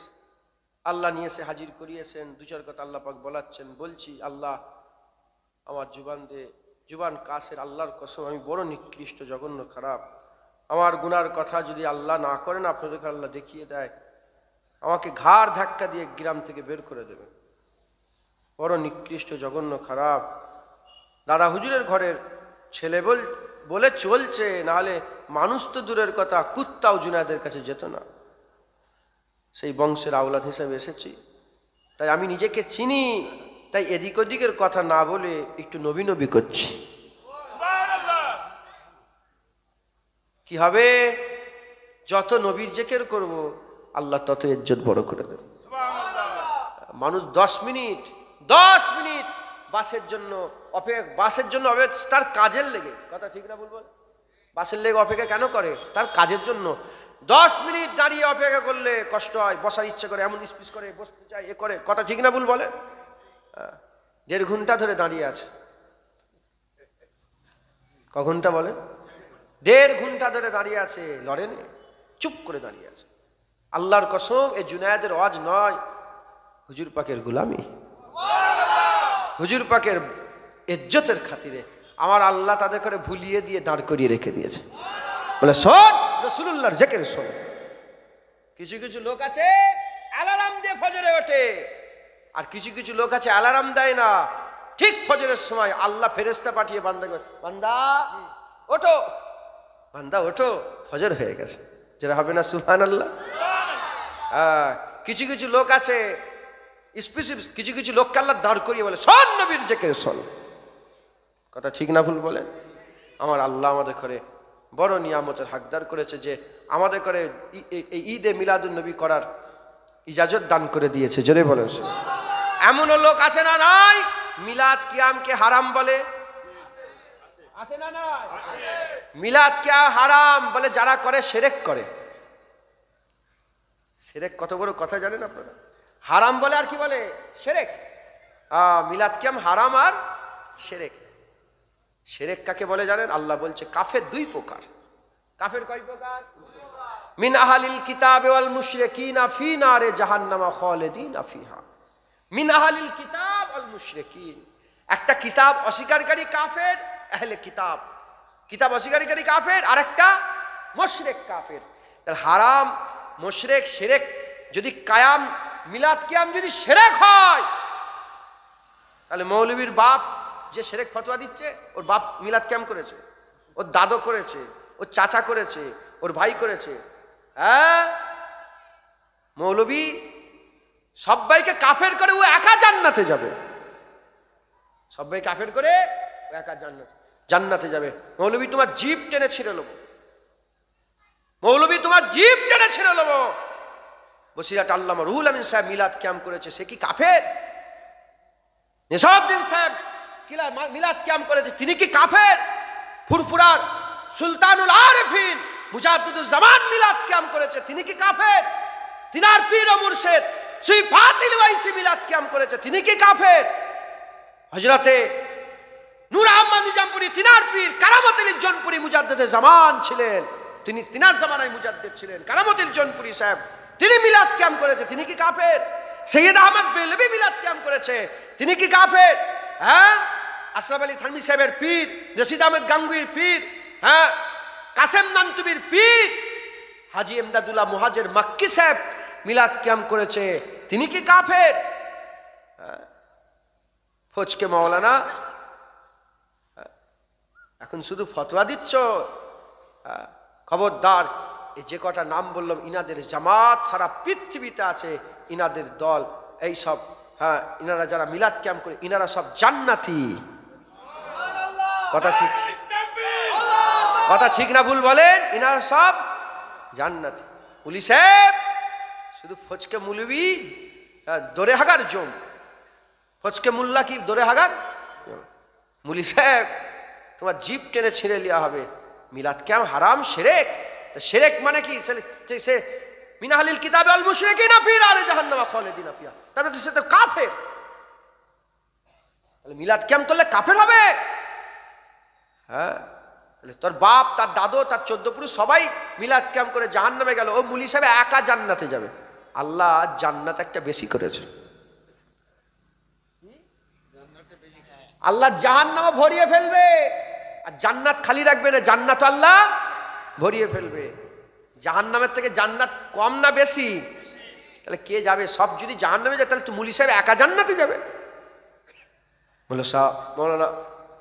আল্লাহ নিয়ে এসে হাজির করিয়েছেন। দু চার কথা আল্লাহ পাক বলাচ্ছেন। বলছি আল্লাহ আমার জুবান কাসের, আল্লাহর কসম আমি বড় নিকৃষ্ট জঘন্য খারাপ। আমার গুনার কথা যদি আল্লাহ না করেন, আপনাদেরকে আল্লাহ দেখিয়ে দেয়, আমাকে ঘাড় ধাক্কা দিয়ে গ্রাম থেকে বের করে দেবে। বড় নিকৃষ্ট জঘন্য খারাপ। দাদা হুজুরের ঘরের ছেলে বলে চলছে, নাহলে মানুষ তো দূরের কথা, কুত্তাও জুনায়েদের কাছে যেত না। সেই বংশের আওলাদ হিসেবে এসেছি, তাই আমি নিজেকে চিনি। তাই এদিক ওদিকের কথা না বলে একটু নবী নবী করছি। কি হবে? যত নবীর জিকির করব আল্লাহ তত ইজ্জত বড় করে দেবে। মানুষ 10 মিনিট বাসের জন্য অপেক্ষা, তার কাজের লেগে, কথা ঠিক না বলবো? বাসের লেগে অপেক্ষা কেন করে? তার কাজের জন্য। 10 মিনিট দাঁড়িয়ে অপেক্ষা করলে কষ্ট হয়, বসার ইচ্ছে করে, এমন স্পিচ করে, বসতে চাই, এ করে, কথা ঠিক না ভুল বলে? 1.5 ঘন্টা ধরে দাঁড়িয়ে আছে। ক ঘন্টা বলে? 1.5 ঘন্টা ধরে দাঁড়িয়ে আছে, লড়েনি, চুপ করে দাঁড়িয়ে আছে। আল্লাহর কসম, এ জুনায়েদের ওয়াজ নয়, হুজুর পাকের গোলামি, হুজুর পাকের ইজ্জতের খাতিরে আমার আল্লাহ তাদের করে ভুলিয়ে দিয়ে দাঁড় করিয়ে রেখে দিয়েছে। বলে শোন, রাসূলুল্লাহর জিকির শোন। কিছু কিছু লোক আছে অ্যালার্ম দিয়ে ফজরে ওঠে, আর কিছু কিছু লোক আছে অ্যালার্ম দেয় না, ঠিক ফজরের সময় আল্লাহ ফেরেশতা পাঠিয়ে বান্দাকে, বান্দা ওঠো, বান্দা ওঠো, ফজর হয়ে গেছে। যেটা হবে না সুবহানাল্লাহ। কিছু কিছু লোক আছে স্পেসিফিক, কিছু কিছু লোককে আল্লাহ দাঁড় করিয়ে বলে শোন নবীর জিকির শোন। কথা ঠিক না ভুল বলেন? আমার আল্লাহ আমাদের করে বড় নিয়ামতের হকদার করেছে যে আমাদের করে এই ঈদে মিলাদুন নবী করার ইজাজত দান করে দিয়েছে। জোরে বলেন। এমনও লোক আছে না নাই মিলাদ কিয়ামকে হারাম বলে? আছে না নাই? মিলাদ কিয়াম হারাম বলে যারা করে শিরক করে। শিরক কত বড় কথা জানেন আপনারা? হারাম বলে আর কি বলে? শিরক। মিলাদ কিয়াম হারাম আর শিরক। শিরক কাকে বলে জানেন? আল্লাহ বলছে কাফের দুই প্রকার। কাফের কয় প্রকার? মিন আহলিল কিতাবে ওয়াল মুশরিকিনা ফি নারে জাহান্নামা খালিদিনা ফিহা। মিন আহলিল কিতাব ওয়াল মুশরিকিন, একটা কিতাব অস্বীকারী কাফের, আহলে কিতাব কিতাব অস্বীকারী কাফের, আর একটা মুশরিক কাফের। তাহলে হারাম, মুশরিক, শিরক যদি কায়াম, মিলাদ কিয়াম যদি শিরক হয়, তাহলে মৌলবীর বাপ যে শিরক ফতোয়া দিচ্ছে, ওর বাপ মিলাদ কিয়াম করেছে, ওর দাদু করেছে, ওর চাচা করেছে, ওর ভাই করেছে। হ্যাঁ, মৌলবী সবাইকে কাফের করে ও একা জান্নাতে যাবে। সবাই কাফের করে ও একা জান্নাতে যাবে। মৌলবী তোমার জিভ টেনে ছিঁড়ে নেবো, মৌলবী তোমার জিভ টেনে ছিঁড়ে নেবো। বসিরহাট আল্লামা রুহুল আমিন সাহেব মিলাদ কিয়াম করেছে, সে কি কাফের? নিসাউদ্দিন সাহেব মিলাদ কিয়াম করেছে, তিনি কি কাফের? ফুরফুরার সুলতানুল আরিফিন মুজাদ্দিদুল জামান মিলাদ কিয়াম করেছে, তিনি কি কাফের? তিনার পীর ও মুর্শিদ শ্রী ফাতিল ওয়াইসি মিলাদ কিয়াম করেছে, তিনি কি কাফের? হযরতে নূর আহমদ নিজামপুরী তিনার পীর কারামতুল জৌনপুরী মুজাদ্দিদে জামান ছিলেন, তিনি তিনার জামানায় মুজাদ্দিদ ছিলেন কারামতুল জৌনপুরী সাহেব, তিনি মিলাদ কিয়াম করেছে, তিনি কি কাফের? সৈয়দ আহমদ বেলভি মিলাদ কিয়াম করেছে, তিনি কি কাফের? হ্যাঁ, আশরাফ আলী থানভী সাহেবের পীর, রশিদ আহমেদ গাঙ্গুহির পীর, হ্যাঁ, কাসেম নান্তুবির পীর হাজী এমদাদুল্লাহ মুহাজির মাক্কি সাহেব মিলাদ কিয়াম করেছে, তিনি কি কাফের? ফজকে মাওলানা এখন শুধু ফতোয়া দিচ্ছ। খবরদার, এই যে কটা নাম বললাম, ইনাদের জামাত সারা পৃথিবীতে আছে, ইনাদের দল, এই সব, হ্যাঁ, ইনারা যারা মিলাদ কিয়াম করে, ইনারা সব জান্নাতি। কথা ঠিক, কথা ঠিক না ভুল বলেন? ইনারা সব জান্নাতি। পুলিশ সাহেব শুধু ফজকে মৌলবী দরে হাগার জম, ফজকে মোল্লা কি দরে হাগার? মুলি সাহেব তোমার জিভ টেনে ছিঁড়ে লিয়া হবে। মিলাদ কিয়াম হারাম, শিরক। তো শিরক মানে কি? সে মিন আহলিল কিতাবে ওয়াল মুশরিকিনা ফি নারি জাহান্নামা খালিদিনা ফিহা, তারপরে সে তো কাফের। তাহলে মিলাদ কিয়াম করলে কাফের হবে? হ্যাঁ, তাহলে তোর বাপ, তার দাদু, তার 14 পুরুষ সবাই মিলাদ কিয়াম করে জাহান্নামে গেল, ও মুলি সাহেব একা জান্নাতে যাবে। আল্লাহ জান্নাত একটা বেশি করেছে, আল্লাহ জাহান্নামও ভরিয়ে ফেলবে, আর জান্নাত খালি রাখবে না, জান্নাত আল্লাহ ভরিয়ে ফেলবে। জাহান্নামের থেকে জান্নাত কম না বেশি? তাহলে কে যাবে? সব যদি জাহান্নামে যায়, তাহলে তো মুলি সাহেব একা জান্নাতে যাবে। মৌলানা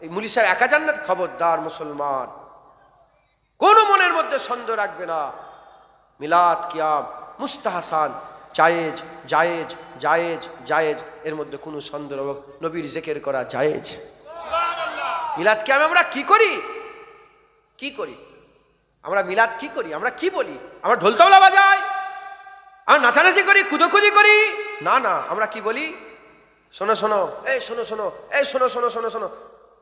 এই মুলি সাহেব একা জান্নাত? খবরদার মুসলমান, কোন মনের মধ্যে সন্দেহ রাখবে না। মিলাদ কিয়াম মুস্তাহসান, জায়েজ জায়েজ জায়েজ জায়েজ, এর মধ্যে কোনো সন্দেহ, নবীর জিকির করা জায়েজ। মিলাদ কিয়াম আমরা কি করি? কি করি আমরা? মিলাদ কি করি আমরা? কি বলি আমরা? ঢোল তবলা বাজাই, আমরা নাচানাচি করি, কুদোকুদি করি? না না, আমরা কি বলি? শোনো শোনো, এই শোনো শোনো, এই শোনো শোনো শোনো শোনো,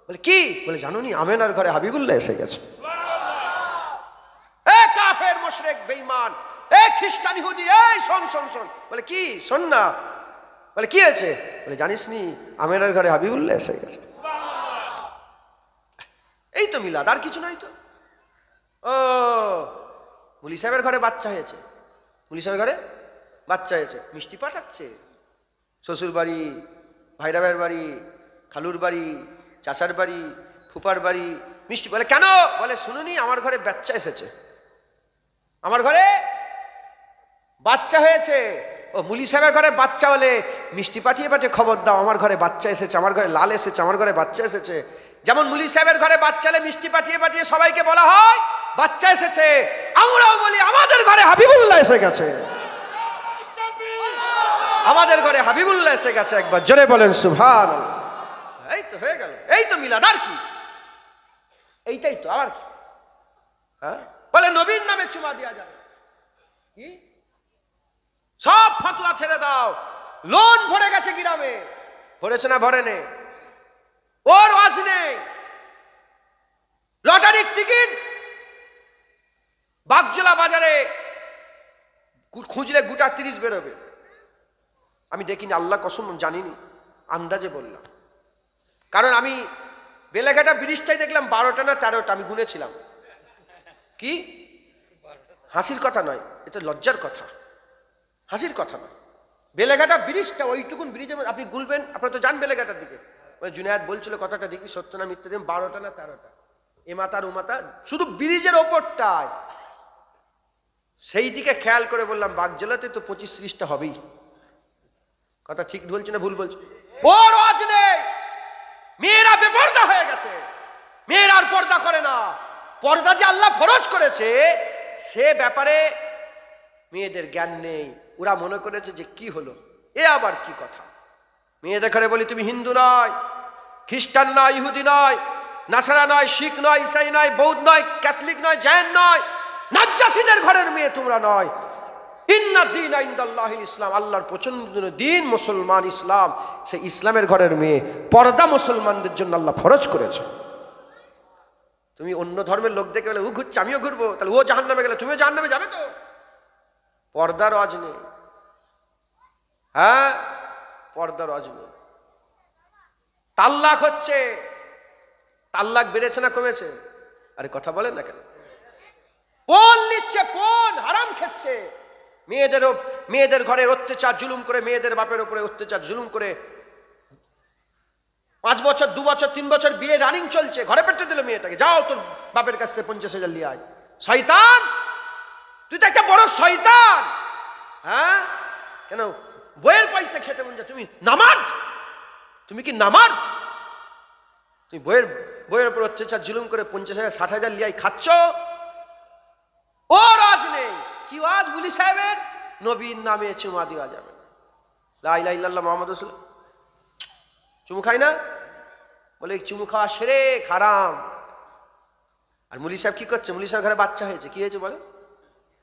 বলে কি? বলে জানো নি আমেনার ঘরে হাবিবুল্লাহ এসে গেছে। এ কাফের মুশরিক বেঈমান, এ খ্রিস্টান ইহুদি, এই শোন শোন শোন। বলে কি? শোন না। বলে কি হয়েছে? বলে জানিস নি আমেনার ঘরে হাবিবুল্লাহ এসে গেছে। এই তো মিলাদ, আর কিছু নাই তো। ও মুলি সাহেবের ঘরে বাচ্চা হয়েছে, মুলি সাহেবের ঘরে বাচ্চা হয়েছে, মিষ্টি পাঠাচ্ছে শ্বশুর বাড়ি, ভাইরা ভাইয়ের বাড়ি, খালুর বাড়ি, চাচার বাড়ি, ফুপার বাড়ি, মিষ্টি। বলে কেন? বলে শুনুনি আমার ঘরে বাচ্চা এসেছে, আমার ঘরে বাচ্চা হয়েছে। ও মুলি সাহেবের ঘরে বাচ্চা হলে মিষ্টি পাঠিয়ে পাঠিয়ে খবর দাও আমার ঘরে বাচ্চা এসেছে, আমার ঘরে লাল এসেছে, আমার ঘরে বাচ্চা এসেছে। যেমন মুলি সাহেবের ঘরে বাচ্চা হলে মিষ্টি পাঠিয়ে পাঠিয়ে সবাইকে বলা হয় বাচ্চা এসেছে, আমরাও বলি আমাদের ঘরে হাবিবুল্লাহ এসে গেছে, আমাদের ঘরে হাবিবুল্লাহ এসে গেছে। একবার জোরে বলেন সুবহানাল্লাহ। এই তো হয়ে গেল, এই তো মিলাদ, আর কি? এইটাই তো, আর কি? হ্যাঁ, বলে নবীর নামে চুমা দেওয়া যাবে কি? সব ফতোয়া ছেড়ে দাও। লোন ভরে গেছে গ্রামে, ভরেছে না ভরে নে? ওর ওয়াজ নেই। লটারির টিকিট বাগজোলা বাজারে খুঁজলে গোটা 30 বেরোবে। আমি দেখিনি, আল্লাহ কসম জানিনি, আন্দাজে বললাম। কারণ আমি বেলেঘাটা ব্রিজটাই দেখলাম 12টা না 13টা, আমি গুনেছিলাম। কি হাসির কথা নয়, এটা লজ্জার কথা, হাসির কথা নয়। বেলেঘাটা ব্রিজটা ওইটুকুন ব্রিজের আপনি গুনবেন, আপনারা তো যান বেলেঘাটার দিকে, ওই জুনায়েদ বলছিল কথাটা দেখি সত্য না মিথ্যে, 12টা না 13টা, এ মাতার ও মাতা, শুধু ব্রিজের ওপরটায়। সেই দিকে খেয়াল করে বললাম বাগজেলাতে তো 25-30টা হবেই। কথা ঠিক বলছি না ভুল বলছি? বড় আজ নেই, মেয়েরা বেপরদা হয়ে গেছে, মেয়েরা আর পর্দা করে না। পর্দা যে আল্লাহ ফরজ করেছে সে ব্যাপারে মেয়েদের জ্ঞান নেই। ওরা মনে করেছে যে কি হলো, এ আবার কি কথা। মেয়েদের ঘরে বলি তুমি হিন্দু নয়, খ্রিস্টান নয়, ইহুদি নয়, নাসারা নয়, শিখ নয়, ইসাই নয়, বৌদ্ধ নয়, ক্যাথলিক নয়, জৈন নয়, নাজ্জাসীদের ঘরের মেয়ে তোমরা নয়। ইন্না দীনা ইনদাল্লাহিল ইসলাম, আল্লাহর পছন্দের দিন মুসলমান ইসলাম। সে ইসলামের ঘরের মেয়ে, পর্দা মুসলমানদের জন্য আল্লাহ ফরজ করেছে। তুমি অন্য ধর্মের লোক দেখে বলে ও ঘুরছে আমিও ঘুরবো, তাহলে ও জাহান্নামে গেলে তুমিও জাহান্নামে যাবে তো। পর্দার রজ নেই, হ্যাঁ পর্দার রজ নেই। তাল্লাক হচ্ছে, তাল্লাক বেড়েছে না কমেছে? আরে কথা বলেন না কেন? পোন নিচ্ছে, পোন হারাম খাচ্ছে। মেয়েদের ঘরে অত্যাচার জুলুম করে, মেয়েদের বাপের উপরে অত্যাচার জুলুম করে 5 বছর 2 বছর 3 বছর বিয়ে রানিং চলছে, ঘরে পেটে দিল মেয়েটাকে, যাও তোর বাপের কাছ থেকে 50,000 নিয়ে আয়। শয়তান, তুই তো একটা বড় শয়তান। হ্যাঁ কেন বইয়ের পয়সা খেতে মন যায়, তুমি নামাজ, তুমি কি নামাজ? তুমি বইয়ের উপর অত্যাচার জুলুম করে 50,000 60,000 লিয়াই খাচ্ছ। ও রাজ নেই। কি ওয়াজ বলি সাহেবের? নবীর নামে চুমা দেওয়া যাবে না, লা ইলাহা ইল্লাল্লাহ মুহাম্মদ রাসূলুল্লাহ। চুমু খাই না বলে চুমু খাওয়া শিরক হারাম। আর মুলি সাহেব কি করছে? মুলি সাহেবের ঘরে বাচ্চা হয়েছে, কি হয়েছে বলে?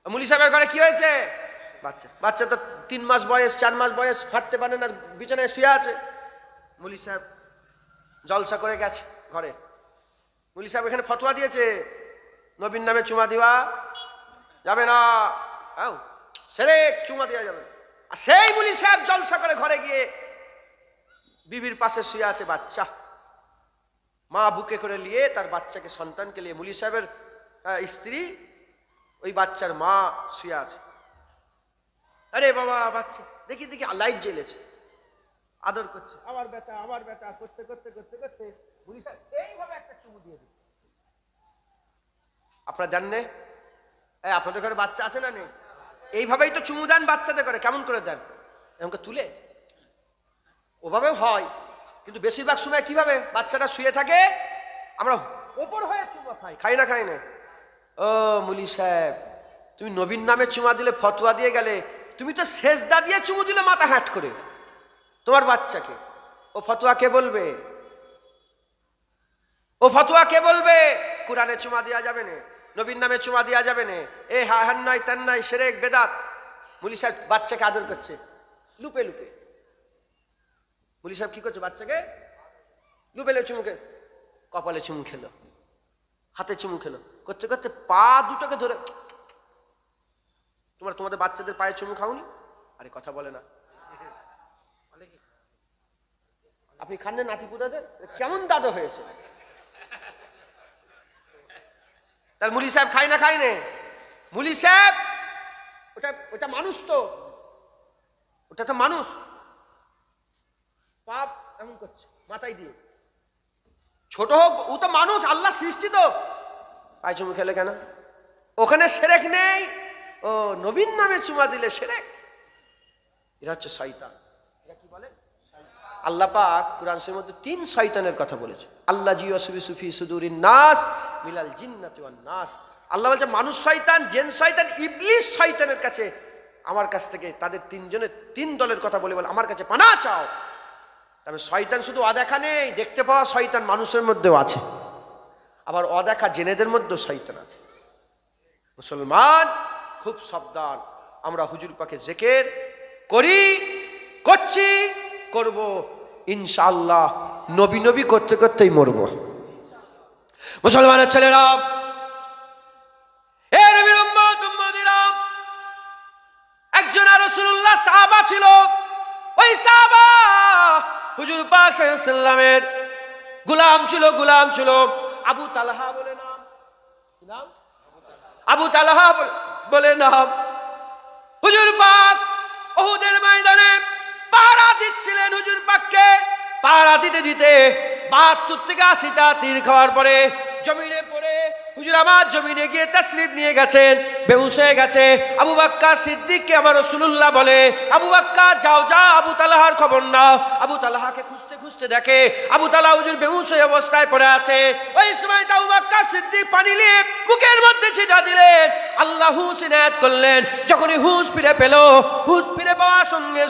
মুলি সাহেবের ঘরে কি হয়েছে? বাচ্চা তো 3 মাস বয়স 4 মাস বয়স, হাঁটতে পারে না, বিছানায় শুয়ে আছে। মুলি সাহেব জলসা করে গেছে ঘরে, মুলি সাহেব এখানে ফতোয়া দিয়েছে নবীর নামে চুমা দেওয়া যাবে না, শিরক, চুমা দেওয়া যাবে না। আর সেই মুলি সাহেব জলসা করে ঘরে গিয়ে বিবির পাশে শুয়ে আছে বাচ্চা, মা বুকে করে নিয়ে তার বাচ্চাকে, সন্তানকে নিয়ে মুলি সাহেবের স্ত্রী ওই বাচ্চার মা শুয়ে আছে। আরে বাবা বাচ্চা দেখি লাইট জ্বেলেছে, আদর করছে, আমার বেটা করতে করতে করতে করতে মুলি সাহেব এইভাবে একটা চুমু দিয়ে দিল। আপনারা দেন নে? আপনাদের ঘরে বাচ্চা আছে না নেই? এইভাবেই তো চুমু দেন বাচ্চাদের করে। কেমন করে দেন? এমনকি তুলে, ওভাবেও হয়, কিন্তু বেশিরভাগ সময় কিভাবে বাচ্চাটা শুয়ে থাকে, আমরা ওপর হয়ে চুমা খাই না? খাই না? ও মুলি সাহেব, তুমি নবীর নামে চুমা দিলে, ফতোয়া দিয়ে গেলে, তুমি তো সেজদা দিয়ে চুমু দিলে মাথা হ্যাট করে তোমার বাচ্চাকে। ও ফতোয়া কে বলবে? ও ফতোয়া কে বলবে? কোরআনে চুমা দেওয়া যাবে না, নবীর নামে চুমা দেওয়া যাবে না, এ হান নয় তেন নয়, শিরক বেদাত। মুলি সাহেব বাচ্চাকে আদর করছে লুপে লুপে। মুলি সাহেব কি করছে? বাচ্চাকে লুপেলে চুমুকে, কপালে চুমু খেলো, হাতে চুমু খেলো, করতে করতে পা দুটোকে ধরে। তোমাদের বাচ্চাদের পায়ে চুমু খাওনি? আরে কথা বলে না, আপনি খান নাতি পুরাদের, কেমন দাদু হয়েছে? তার মুলি সাহেব খায় না? খায় না? মুলি সাহেব ওটা মানুষ তো, ওটা তো মানুষ, পাপ এমন করছে মাথায় দিয়ে, ছোট হোক ও তো মানুষ, আল্লাহ সৃষ্টি তো। পায়ে চুমু খেলে কেন? ওখানে শিরক নেই, ও নবীর নামে চুমা দিলে শিরক। এরা হচ্ছে শয়তান। এরা কি বলে? আল্লাহ পাক কুরআন শরীফের মধ্যে 3 শয়তানের কথা বলেছে। আল্লাহ জিওয়াসবিসু ফি সুদুরিন নাস মিনাল জিন্নাতি ওয়ান নাস। আল্লাহ বলছে মানুষ শয়তান, জিন শয়তান, ইবলিস শয়তানের কাছে, আমার কাছ থেকে তাদের 3 দলের কথা বলে আমার কাছে পানাহ চাও। তবে শয়তান শুধু অদেখা নেই, দেখতে পাওয়া শয়তান মানুষের মধ্যেও আছে, আবার অদেখা জেনেদের মধ্যেও শয়তান আছে। মুসলমান খুব সাবধান। আমরা হুজুর পাকে জিকির করছি, করব ইনশাআল্লাহ, নবী করতে করতেই মরব। মুসলমানের ছেলেরা, এ নবীর উম্মতিরা, একজন রাসূলুল্লাহ সাহাবা ছিল। ওই সাহাবা হুজুর পাক সাল্লাল্লাহু আলাইহি ওয়াসাল্লামের গোলাম ছিল আবু তালহা বলে নাম। আবু তালহা বলে নাম। হুজুর পাক উহুদের ময়দানে পাহারা দিচ্ছিলেন। হুজুর পাককে পাহারা দিতে 72 থেকে 80টা তীর খাওয়ার পরে জমিনে পড়ে হুজুর আমার জমিনে গিয়ে তাশরিফ নিয়ে গেছেন, বেহুশ হয়ে গেছে। আবু বকর সিদ্দিককে আমার রাসূলুল্লাহ বলে, আবু বকর যাও আবু তালহার খবর নাও। আবু তালহাকে খুঁজতে দেখে আবু তালহা হুজুর বেহুশ হয়ে অবস্থায় পড়ে আছে। ওই সময় আবু বকর সিদ্দিক পানি নিয়ে মুখের মধ্যে ছিটা দিলেন, আল্লাহ হুশ ইনায়াত করলেন। যখনই হুশ ফিরে পাওয়ার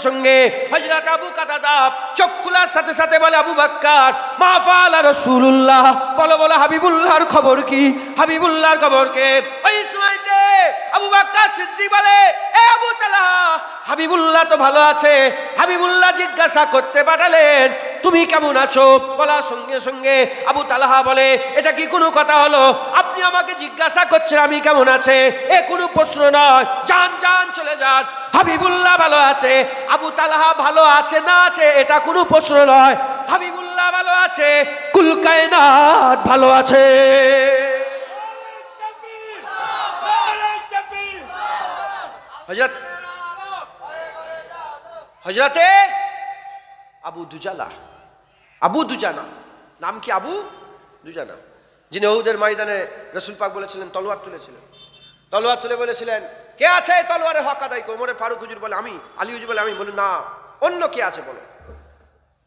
সঙ্গে হযরত আবু কাতাদা চোখ খোলার সাথে বলে, আবু বকর মা ফাআলা রাসূলুল্লাহ, বলো হাবিবুল্লাহর খবর কি? হাবিবুল্লাহর খবর কে? ওই সময়তে আবু বকর সিদ্দিক বলে, এ আবু তালহা, হাবিবুল্লাহ তো ভালো আছে। হাবিবুল্লাহ জিজ্ঞাসা করতে পাঠালেন তুমি কেমন আছো? বলার সঙ্গে আবু তালহা বলে, এটা কি কোনো কথা হলো? আপনি আমাকে জিজ্ঞাসা করছেন আমি কেমন আছে? এ কোনো প্রশ্ন নয়। যান চলে যান। হাবিবুল্লাহ ভালো আছে। আবু তালহা ভালো আছে না আছে এটা কোনো প্রশ্ন নয়। হাবিবুল্লাহ ভালো আছে, কুল কায়নাত ভালো আছে। হযরতে আবু দুজানা নাম কি? আবু দুজানা, যিনি উহুদের ময়দানে রাসূল পাক বলেছিলেন তলোয়ার তুলে বলেছিলেন, কে আছে তলোয়ারে হক আদায় করো? ওমর ফারুক হুজুর বলে আমি, আলী হুজুর বলে আমি। বলি না, অন্য কে আছে বলো।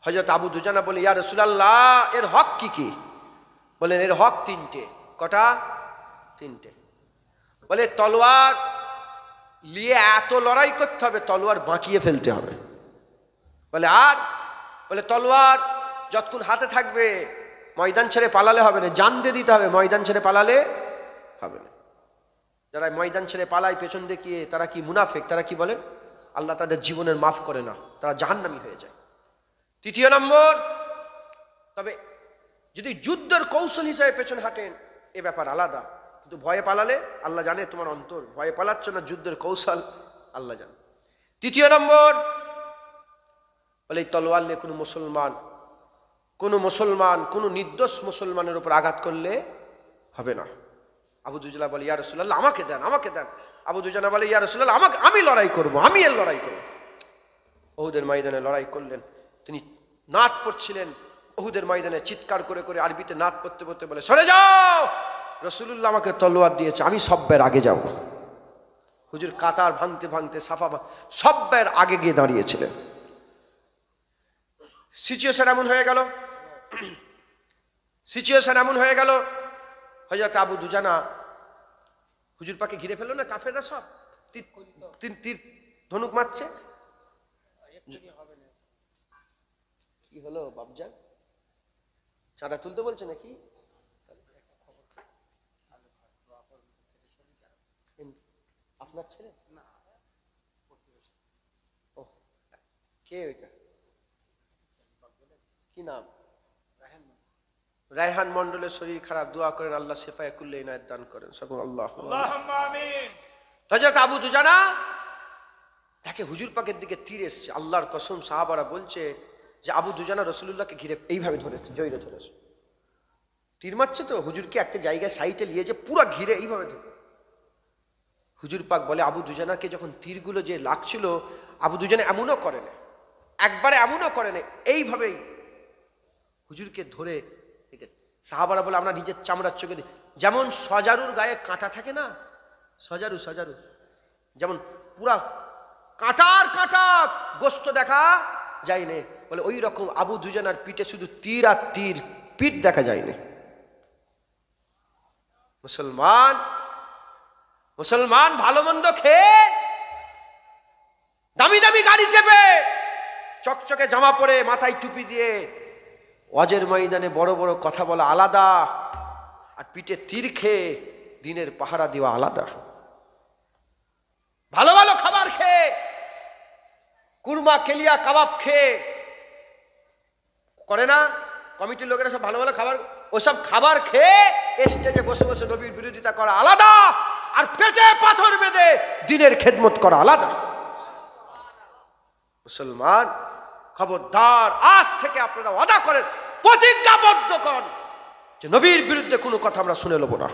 হযরত আবু দুজানা বলে, ইয়া রাসূলুল্লাহ, এর হক কি? বলেন এর হক 3টে। কটা? 3টে। বলে তলোয়ার নিয়ে এত লড়াই করতে হবে, তলোয়ার বাঁকিয়ে ফেলতে হবে। বলে তলোয়ার যতক্ষণ হাতে থাকবে ময়দান ছেড়ে পালালে হবে না, জান দিয়ে দিতে হবে, ময়দান ছেড়ে পালালে হবে না। যারা ময়দান ছেড়ে পালায় পেছন দেখিয়ে তারা কি মুনাফিক? তারা কি বলেন? আল্লাহ তাদের জীবনের মাফ করে না, তারা জাহান্নামী হয়ে যায়। 3 নম্বর, তবে যদি যুদ্ধের কৌশল হিসাবে পেছন হাঁটেন এ ব্যাপার আলাদা, কিন্তু ভয়ে পালালে আল্লাহ জানে তোমার অন্তর, ভয়ে পালাচ্ছ না, যুদ্ধের কৌশল আল্লাহ জানে। 3 নম্বর, বলে এই তলোয়ার নিয়ে কোনো নির্দোষ মুসলমানের উপর আঘাত করলে হবে না। আবু দুজানা বলে, ইয়া রাসূলুল্লাহ আমাকে দেন। আবু দুজানা বলে, ইয়া রাসূলুল্লাহ আমি লড়াই করব, আমি এর লড়াই করব। উহুদের ময়দানে লড়াই করলেন। তিনি নাত পড়ছিলেন উহুদের ময়দানে, চিৎকার করে আরবিতে নাত পড়তে বলে, সরে যাও, রাসূলুল্লাহ আমাকে তলোয়ার দিয়েছে, আমি সব্বের আগে যাব। হুজুর কাতার ভাঙতে সাফা সব্বের আগে গিয়ে দাঁড়িয়েছিলেন। সিচুয়েশন এমন হয়ে গেল হযরত আবু দুজানা হুজুর পাকে ঘিরে ফেললো না, কাফেররা সব তীর ধনুক মারছে। কি হলো বাবজান, চাঁদা তুলতে বলছে নাকি? আপনার ছেলে? ও, কে ওইটা? কি নাম? রায়হান মন্ডলের শরীর খারাপ, দোয়া করেন আল্লাহ শিফায়ে কুল্লি ইনায়াত দান করেন সকল। আল্লাহুম্মা আমিন। হযরত আবু দুজানা দেখে হুজুর পাকের দিকে তীর এসছে। আল্লাহর কসম, সাহাবারা বলছে যে আবু দুজানা রাসূলুল্লাহকে ঘিরে এইভাবে ধরেছে, জয়রে ধরেছে। তীর মারছে তো হুজুরকে একটা জায়গায় সাইটে নিয়ে যে পুরো ঘিরে এইভাবে ধরে। হুজুর পাক বলে, আবু দুজানাকে যখন তীরগুলো যে লাগছিল, আবু দুজানা এমনও করে না, একবারে এমনও করে না, এইভাবেই হুজুরকে ধরে রেখেছে। সাহাবারা বলে, আমরা নিজের চামড়ার চোখে যেমন সজারুর গায়ে কাঁটা থাকে না, সজারু যেমন পুরা কাঁটা গোস্ত দেখা যায় না, বলে ওই রকম আবু দুজানার পিঠে শুধু তীর আর তীর, পিঠ দেখা যায়নি। মুসলমান ভালো মন্দ খেয়ে, দামি গাড়ি চেপে, চকচকে জামা পরে, মাথায় টুপি দিয়ে ওয়াজের ময়দানে বড় বড় কথা বলা আলাদা, আর পিঠে তীর খেয়ে দিনের পাহারা দেওয়া আলাদা। ভালো খাবার খেয়ে, কুরমা কেলিয়া কাবাব খেয়ে করে না কমিটির লোকেরা, সব ভালো খাবার, ওসব খাবার খেয়ে স্টেজে বসে নবীর বিরোধিতা করা আলাদা, আর পেটে পাথর বেঁধে দিনের খেদমত করা আলাদা। মুসলমান খবরদার, আজ থেকে আপনারা ওয়াদা করেন, প্রতিজ্ঞাবদ্ধ কর যে নবীর বিরুদ্ধে কোনো কথা আমরা শুনে নেব না,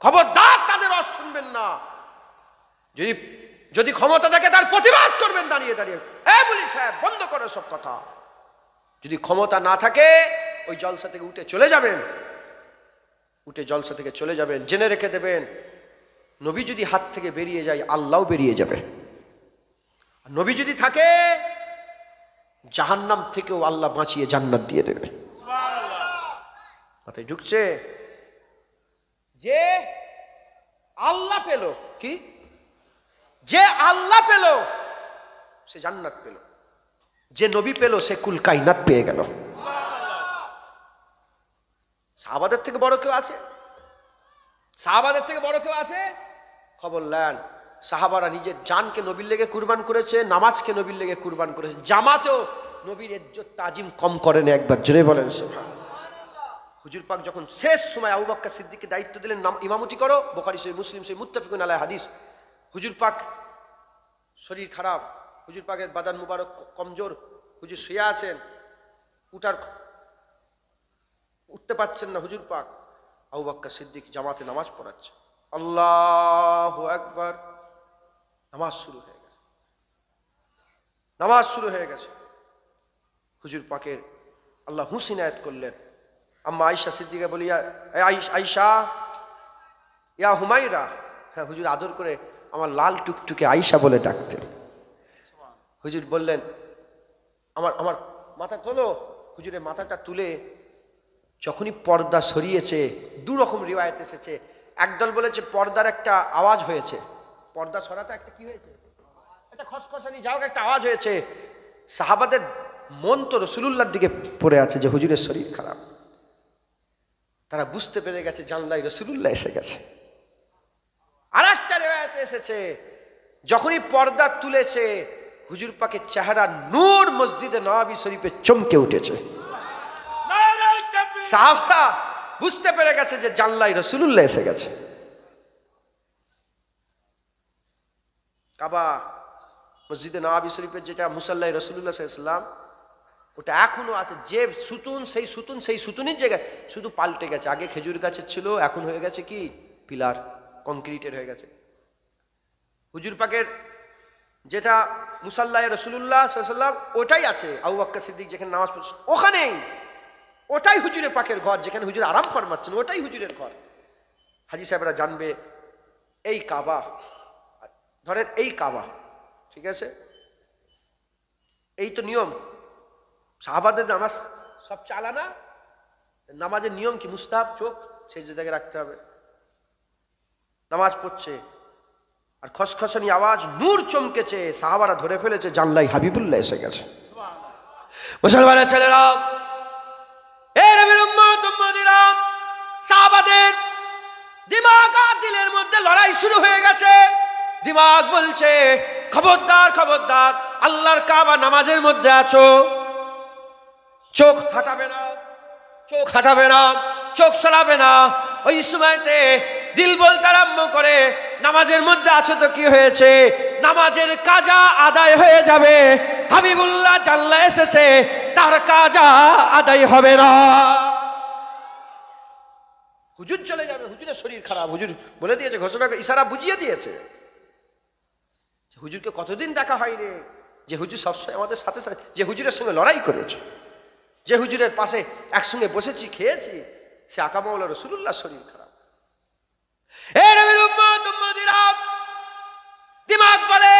খবরদার তাদের রস শুনবেন না। যদি যদি ক্ষমতা থাকে তার প্রতিবাদ করবেন দাঁড়িয়ে দাঁড়িয়ে, পুলিশ সাহেব বন্ধ করো সব কথা। যদি ক্ষমতা না থাকে ওই জলসা থেকে উঠে চলে যাবেন, উঠে জলসা থেকে চলে যাবেন। জেনে রেখে দেবেন, নবী যদি হাত থেকে বেরিয়ে যায় আল্লাহও বেরিয়ে যাবে। আর নবী যদি থাকে জাহান্নাম থেকেও আল্লাহ বাঁচিয়ে জান্নাত দিয়ে দেবে। মাথায় ঢুকছে? যে আল্লাহ পেল, কি যে আল্লাহ পেল সে জান্নাত পেল, যে নবী পেল সে কুল কায়নাত পেয়ে গেল। সাহাবাদের থেকে বড় কেউ আছে? সাহাবাদের থেকে বড় কেউ আছে? খবর নেন, সাহাবারা নিজের জানকে নবীর লেগে কুরবান করেছে, নামাজকে নবীর লেগে কুরবান করেছে, জামাতেও নবীর ইজ্জত তাজিম কম করেন। একবার জোরে বলেন সুবহানাল্লাহ। হুজুর পাক যখন শেষ সময় আবু বকর সিদ্দিককে দায়িত্ব দিলেন ইমামতি করো, বুখারী সহিহ মুসলিম সহিহ মুত্তাফিকুন আলাইহি হাদিস, হুজুর পাক শরীর খারাপ, হুজুর পাকের বাদান মুবারক কমজোর, হুজুর শুয়ে আছেন, উঠতে পারছেন না হুজুর পাক। আবু বকর সিদ্দিক জামাতে নামাজ পড়াচ্ছে, আল্লাহু আকবার, নামাজ শুরু হয়ে গেছে, নামাজ শুরু হয়ে গেছে। হুজুর পাকের আল্লাহ হুসিন আয়াত করলেন। আম্মা আয়েশা সিদ্দিকা বলিয়া, আয়েশা ইয়া হুমায়রা, হ্যাঁ হুজুর আদর করে আমার লাল টুকটুকে আয়েশা বলে ডাকতেন। হুজুর বললেন আমার আমার মাথা তোলো। হুজুরের মাথাটা তুলে যখনই পর্দা সরিয়েছে, দু রকম রিওয়ায়াত এসেছে। একদল বলেছে পর্দার একটা আওয়াজ হয়েছে, পর্দা সরাতে একটা কি হয়েছে, একটা খসখসানি যাও একটা আওয়াজ হয়েছে। সাহাবাদের মন তো রাসূলুল্লাহর দিকে পড়ে আছে যে হুজুরের শরীর খারাপ। তারা বুঝতে পেরে গেছে জানলাই রাসূলুল্লাহ এসে গেছে। আর একটা রিওয়ায়াত এসেছে যখনই পর্দা তুলেছে হুজুর পাকের চেহারা নূর মসজিদে নববী শরীফে চমকে উঠেছে। সাহাবারা বুঝতে পেরে গেছে যে জানলাই রাসূলুল্লাহ এসে গেছে। কাবা মসজিদে নববী শরীফের যেটা মুসাল্লায় রাসূলুল্লাহ সাল্লাল্লাহু আলাইহি ওয়াসাল্লাম, ওটা এখনো আছে। যে সুতুন সেই সুতুনের জায়গায় শুধু পাল্টে গেছে। আগে খেজুর গাছের ছিল, এখন হয়ে গেছে কি পিলার, কংক্রিটের হয়ে গেছে। হুজুর পাকের যেটা মুসাল্লায় রাসূলুল্লাহ সাল্লাল্লাহু আলাইহি ওয়াসাল্লাম ওটাই আছে। আবু বকর সিদ্দিক যেখানে নামাজ পড়ছে ওখানেই, ওটাই হুজুরের পাকের ঘর, যেখানে হুজুর আরাম ফরমাচ্ছেন ওটাই হুজুরের ঘর। হাজী সাহেবরা জানবে এই কাবা, ধরেন এই কাবা, ঠিক আছে, এই তো নিয়ম। সাহাবাদের নামাজ সব চালানা, নামাজের নিয়ম কি মুস্তাহাব, চোখ সেই জায়গায় রাখতে হবে। নামাজ পড়ছে আর খসখসানি আওয়াজ, নূর চমকেছে, সাহাবারা ধরে ফেলেছে জানলাই হাবিবুল্লাহ এসে গেছে। মুসলমানের ছেলেরা, এ নবীর উম্মত উম্মতিরা, সাহাবাদের দিমাগ আর দিলের মধ্যে লড়াই শুরু হয়ে গেছে। দিমাগ বলছে খবরদার খবরদার, আল্লাহর কাবা নামাজের মধ্যে আছো, চোখ হাঁটাবে না, চোখ হাঁটাবে না, চোখ সরাবে না। ওই সময়তে দিল বলতে আরম্ভ করে নামাজের মধ্যে আছো তো কি হয়েছে, নামাজের কাজা আদায় হয়ে যাবে। হাবিবুল্লাহ জানলা এসেছে, তার কাজা আদায় হবে না। হুজুর চলে যাবে, হুজুরের শরীর খারাপ, হুজুর বলে দিয়েছে, ঘোষণা ইশারা বুঝিয়ে দিয়েছে। হুজুরকে কতদিন দেখা হয়নি, যে হুজুর সবসময় আমাদের সাথে সাথে, যে হুজুরের সঙ্গে লড়াই করেছে, যে হুজুরের পাশে একসঙ্গে বসেছি খেয়েছি, সে আকা মাওলা রাসূলুল্লাহ শরীর খারাপ। এ নবীর উম্মত উম্মতিরা, দিমাগ বলে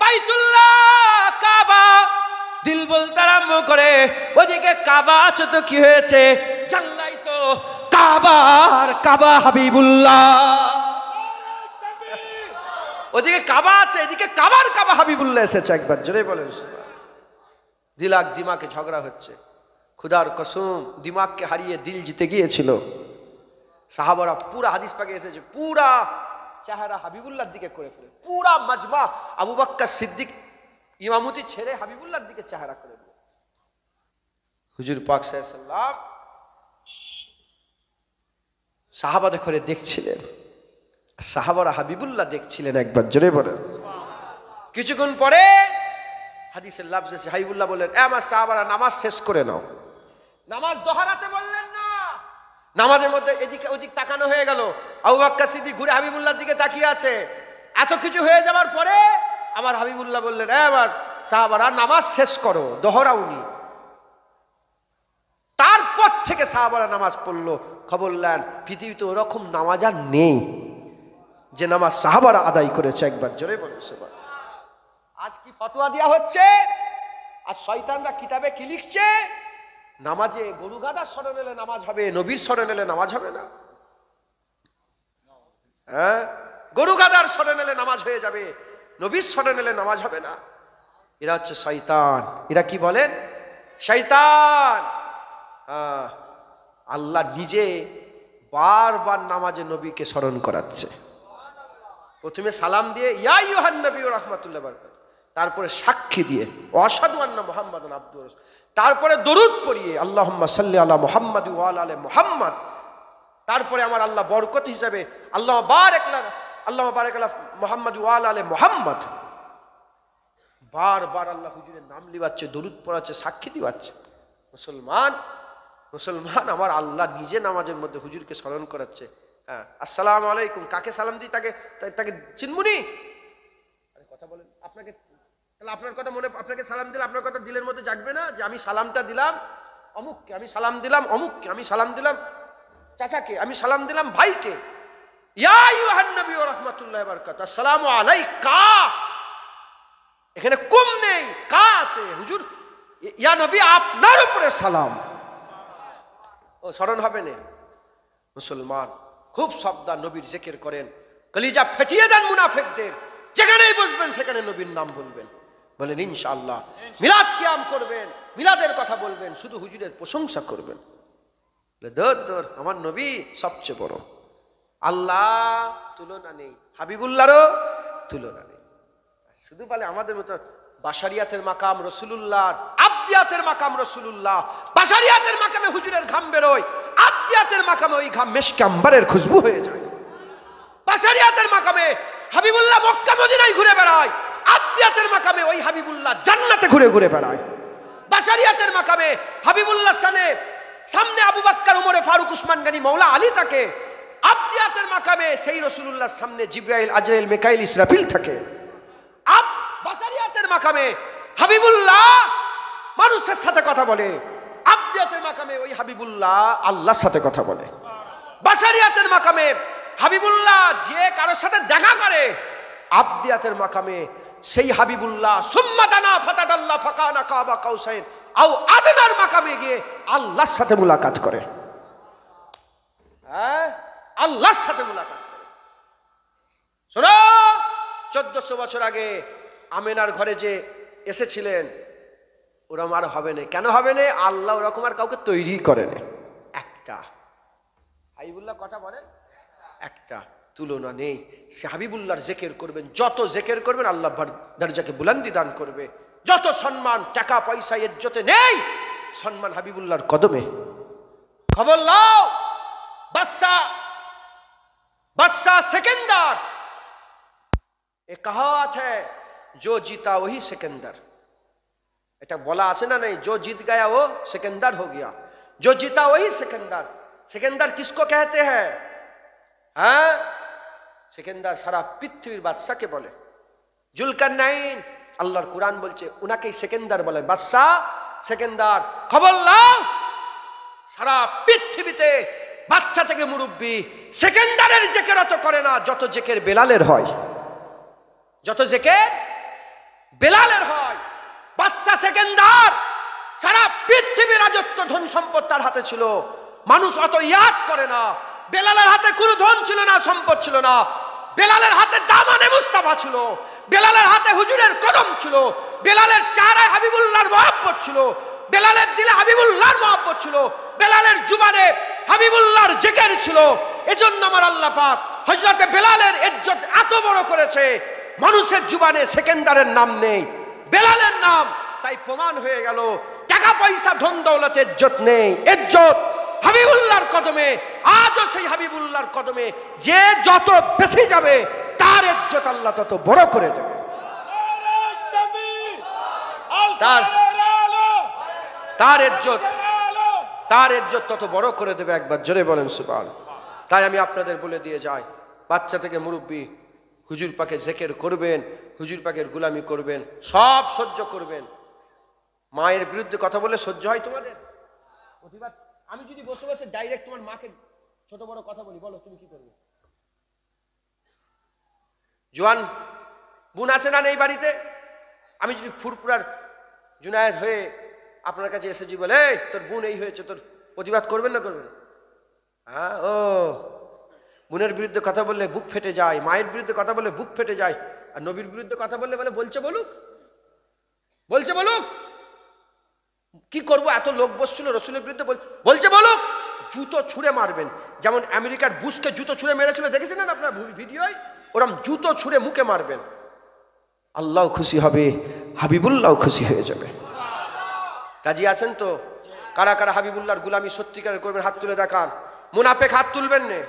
বাইতুল্লাহ কাবা, দিল বলতে আরম্ভ করে ওদিকে কাবা আছে তো কি হয়েছে, জানলাই তো কাবার কাবা হাবিবুল্লাহ। ওদিকে কাবা আছে, এদিকে কাবার কাবা হাবিবুল্লাহ এসেছে। একবার জোরে বলেন। দিলাক দিমাকে ঝগড়া হচ্ছে। খুদার কসম, দিমাগকে হারিয়ে দিল জিতে গিয়েছিল। সাহাবারা পুরা হাদিস পাকে এসেছে, পুরা চেহারা হাবিবুল্লাহর দিকে করে ফেলে, পুরা মাজমা আবু বকর সিদ্দিক ইমামতি ছেড়ে হাবিবুল্লাহর দিকে চেহারা করে দিল। হুজুর পাক সাল্লাল্লাহু আলাইহি ওয়াসাল্লাম সাহাবাদের করে দেখছিলেন, সাহাবারা হাবিবুল্লাহ দেখছিলেন। একবার জোরে বলেন। কিছুক্ষণ পরে হাদিসের লাফজ আছে, হাবিবুল্লাহ বললেন, আমার সাহাবারা নামাজ শেষ করে নাও। নামাজ দোহারাতে বললেন না। নামাজের মধ্যে এদিকে ওদিক তাকানো হয়ে গেল। আবু বকর সিদ্দিক ঘুরে হাবিবুল্লাহর দিকে তাকিয়ে আছে। এত কিছু হয়ে যাবার পরে আমার হাবিবুল্লাহ বললেন, এবার সাহাবারা নামাজ শেষ করো, দোহরাওনি। তারপর থেকে সাহাবারা নামাজ পড়লো। খবর নেন পৃথিবীতে ওরকম নামাজ আর নেই যে নামাজ সাহাবারা আদায় করেছে। একবার জোরে বলুন সুবহান। আজ কি ফতোয়া দেওয়া হচ্ছে, আর শয়তানরা কিতাবে কি লিখছে, নামাজে গরু গাদা স্মরণ এলে নামাজ হবে, নবীর স্মরণ এলে নামাজ হবে না। হ্যাঁ, গরু গাদার স্মরণ এলে নামাজ হয়ে যাবে, নবীর স্মরণ এলে নামাজ হবে না। এরা হচ্ছে শয়তান। এরা কি বলেন? শয়তান। আল্লাহ নিজে বারবার নামাজে নবীকে স্মরণ করাচ্ছে। প্রথমে সালাম দিয়ে ইয়া আইয়ুহান নবী ওয়া রাহমাতুল্লাহি ওয়া বারাকাতুহু, তারপরে সাক্ষী দিয়ে আশহাদু আন্না মুহাম্মাদান আবদুহু ওয়া রাসূলুহু, তারপরে দরুদ পড়িয়ে আল্লাহুম্মা সাল্লি আলা মুহাম্মাদ ওয়া আলা আলি মুহাম্মাদ, তারপরে আমার আল্লাহ বরকত হিসাবে আল্লাহুম্মা বারিক আলা মুহাম্মাদ ওয়া আলা আলি মুহাম্মাদ। বারবার আল্লাহ হুজুরের নাম লিবাচ্ছে, দরুদ পড়াচ্ছে, সাক্ষী দিবাচ্ছে। মুসলমান আমার আল্লাহ নিজে নামাজের মধ্যে হুজুরকে স্মরণ করাচ্ছে। হ্যাঁ, আসসালামু আলাইকুম, কাকে সালাম দিই তাকে চিনবুনি? আরে কথা বলেন, আপনাকে তাহলে আপনার কথা মনে, আপনাকে সালাম দিলে আপনার কথা দিলের মধ্যে জাগবে না যে আমি সালামটা দিলাম অমুককে, আমি সালাম দিলাম অমুককে, আমি সালাম দিলাম চাচাকে, আমি সালাম দিলাম ভাইকে। ইয়া আইয়ুহান নবী ওয়া রাহমাতুল্লাহি ওয়া বারাকাতুহু, আসসালামু আলাইকা। এখানে কুম নেই, কা আছে। হুজুর ইয়া নবী আপনার উপরে সালাম। ও স্মরণ হবে না। মুসলমান খুব সাবধান, নবীর জিকির করেন, কলিজা ফেটিয়ে দেন মুনাফিকদের। যেখানেই বসবেন সেখানে নবীর নাম বলবেন, বলেন ইনশাআল্লাহ। মিলাদ কিয়াম করবেন, মিলাদের কথা বলবেন, শুধু হুজুরের প্রশংসা করবেন। দর আমার নবী সবচেয়ে বড়, আল্লাহ তুলনা নেই, হাবিবুল্লাহরও তুলনা নেই। শুধু বলে আমাদের মতো বাশারিয়াতের মাকাম রাসূলুল্লাহ, আবদিয়াতের মাকাম রাসূলুল্লাহ। বাশারিয়াতের মাকামে হুজুরের ঘাম বেরোয়, আবদিয়াতের মাকামে ওই ঘাম মেশকে আম্বারের খুশবু হয়ে যায়। বাশারিয়াতের মাকামে হাবিবুল্লাহ মক্কা মদিনায় ঘুরে বেড়ায়, আবদিয়াতের মাকামে ওই হাবিবুল্লাহ জান্নাতে ঘুরে ঘুরে বেড়ায়। বাশারিয়াতের মাকামে হাবিবুল্লাহ সামনে আবু বকর, ওমরে ফারুক, উসমান গনি, মওলা আলী থাকে। আবদিয়াতের মাকামে সেই রাসূলুল্লাহর সামনে জিবরাইল, আজরাইল, মিকাইল, ইসরাফিল থাকে। বাশারিয়াতের মাকামে হাবিবুল্লাহ মানুষের সাথে কথা বলে, আবদিয়াতের মাকামে ওই হাবিবুল্লাহ আল্লাহর সাথে কথা বলে। বাশারিয়াতের মাকামে হাবিবুল্লাহ যে কারোর সাথে দেখা করে, আবদিয়াতের মাকামে সেই হাবিবুল্লাহ সুম্মা দানা ফাতাদাল্লা ফাকানা কাবা কাউসাইন আও আদনার মাকামে গিয়ে আল্লাহর সাথে মুলাকাত করে। হ্যাঁ, আল্লাহর সাথে মুলাকাত করে। শোনো, 1400 বছর আগে আমেনার ঘরে যে এসেছিলেন, ওরকম আর হবে না। কেন হবে না? আল্লাহ ওরকম আর কাউকে তৈরি করেন। একটা হাবিবুল্লাহ কথা বলেন, একটা তুলনা নেই। সে হাবিবুল্লাহর জিকির করবেন, যত জিকির করবেন আল্লাহ দরজাকে বুলন্দি দান করবে। যত সম্মান, টাকা পয়সা, ইজ্জতে নেই, সম্মান হাবিবুল্লাহর কদমে। খবর লাও, बादशाह सिकंदर, एक कहावत है जो जीता वही सिकंदर। এটা বলা আছে না नहीं, जो जीत गया वो सिकंदर हो गया, जो जीता वही सिकंदर। सिकंदर किसको कहते हैं? हाँ, सिकंदर सारा पृथ्वीर बादशाहকে বলে। जुलकरनाइन, আল্লাহর কোরআন বলছে উনাকেই সিকান্দার বলে, বাদশাহ সিকান্দার। খবর লাও, সারা পৃথিবীতে বাচ্চা থেকে মুরব্বী সিকান্দারের জিকির অত করে না যত জিকির বেলালের হয়, যত জিকির বেলালের হয়। বাদশাহ সিকান্দার, সারা পৃথিবীর রাজত্ব, ধন সম্পদ তার হাতে ছিল, মানুষ অত ইয়াদ করে না। বেলালের হাতে কোনো ধন ছিল না, সম্পদ ছিল না। বেলালের হাতে দামানে মুস্তাফা ছিল, বেলালের হাতে হুজুরের কদম ছিল, বেলালের চেহারায় হাবিবুল্লাহর মহব্বত ছিল, বেলালের দিলে হাবিবুল্লাহর মহব্বত ছিল, বেলালের জুবানে হাবিবুল্লাহর জিকির ছিল। এজন্য আমার আল্লাহ পাক হযরতে বেলালের ইজ্জত এত বড় করেছে, মানুষের জুবানে সিকান্দারের নাম নেই, বেলালের নাম। তাই প্রমাণ হয়ে গেল টাকা পয়সা ধন দৌলতে ইজ্জত নেই, ইজ্জত হাবিবুল্লাহর কদমে। আজও সেই হাবিবুল্লাহর কদমে যে যত বেশি যাবে তার ইজ্জত আল্লাহ তত বড় করে দেবে। তার ইজ্জত তার ইজ্জত তত বড় করে দেবে। একবার জোরে বলেন সুবহানাল্লাহ। তাই আমি আপনাদের বলে দিয়ে যাই, বাচ্চা থেকে মুরব্বী, হুজুর পাকের জিকির করবেন, হুজুর পাকের গোলামি করবেন, সব সহ্য করবেন। মায়ের বিরুদ্ধে কথা বললে সহ্য হয় তোমাদের? প্রতিবাদ। আমি যদি বসে বসে ডাইরেক্ট তোমার মাকে ছোট বড় কথা বলি, বলো তুমি কি করবে? জোয়ান বোন আছে না নেই বাড়িতে? আমি যদি ফুরফুরার জুনায়েদ হয়ে আপনার কাছে এসেছি বলে, এই তোর বোন এই হয়েছে, তোর প্রতিবাদ করবেন না করবেন? হ্যাঁ, ও বোনের বিরুদ্ধে কথা বললে বুক ফেটে যায়, মায়ের বিরুদ্ধে কথা বললে বুক ফেটে যায়, আর নবীর বিরুদ্ধে কথা বললে বলে বলছে বলুক, বলছে বলুক। কি করবো, এত লোক বসছিল রসুলের বিরুদ্ধে বলছে বলুক, জুতো ছুঁড়ে মারবেন। যেমন আমেরিকার বুশকে জুতো ছুঁড়ে মেরেছিল, দেখেছিলেন আপনার ভিডিওয়? ওরম জুতো ছুঁড়ে মুখে মারবেন। আল্লাহ খুশি হবে, হাবিবুল্লাহ খুশি হয়ে যাবে। রাজি আছেন তো? কারা কারা হাবিবুল্লাহর গুলামি সত্যিকারের করবেন? হাত তুলে দেখান। মুনাফেক হাত তুলবেন না।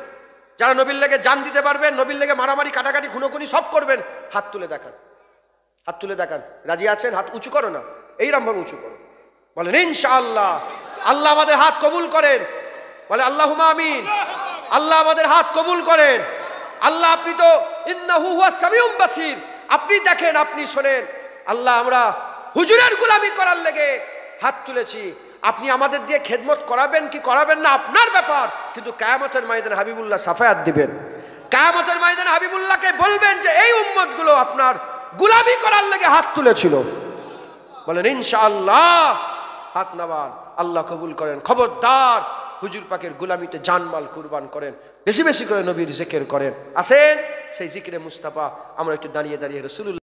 যারা নবীর লেগে জান দিতে পারবেন, নবীর লেগে মারামারি কাটাকাটি খুনোখুনি সব করবেন, হাত তুলে দেখান, হাত তুলে দেখান। রাজি আছেন? হাত উঁচু করো না, এইরকম ভাবে উঁচু করো, বলেন ইনশাআল্লাহ। আল্লাহ আমাদের হাত কবুল করেন, বলে আল্লাহুম্মা আমিন। আল্লাহ আমাদের হাত কবুল করেন। আল্লাহ, আপনি তো ইন্নাহু হুয়াস সামিউম বাসীর, আপনি দেখেন, আপনি শোনেন। আল্লাহ, আমরা হুজুরের গোলামি করার লেগে হাত তুলেছি, আপনি আমাদের দিয়ে খেদমত করাবেন কি করাবেন না আপনার ব্যাপার, কিন্তু কিয়ামতের ময়দানে হাবিবুল্লাহ সাফায়াত দিবেন। কিয়ামতের ময়দানে হাবিবুল্লাহকে বলবেন যে এই উম্মতগুলো আপনার গোলামি করার লেগে হাত তুলেছিল। বলেন ইনশাআল্লাহ। হাত নামান, আল্লাহ কবুল করেন। খবরদার হুজুর পাকের গোলামিতে জানমাল কুরবান করেন, বেশি বেশি করে নবীর জিকির করেন। আসেন সেই জিকিরে মুস্তাফা আমরা একটু দাঁড়িয়ে দাঁড়িয়ে রাসূলুল্লাহ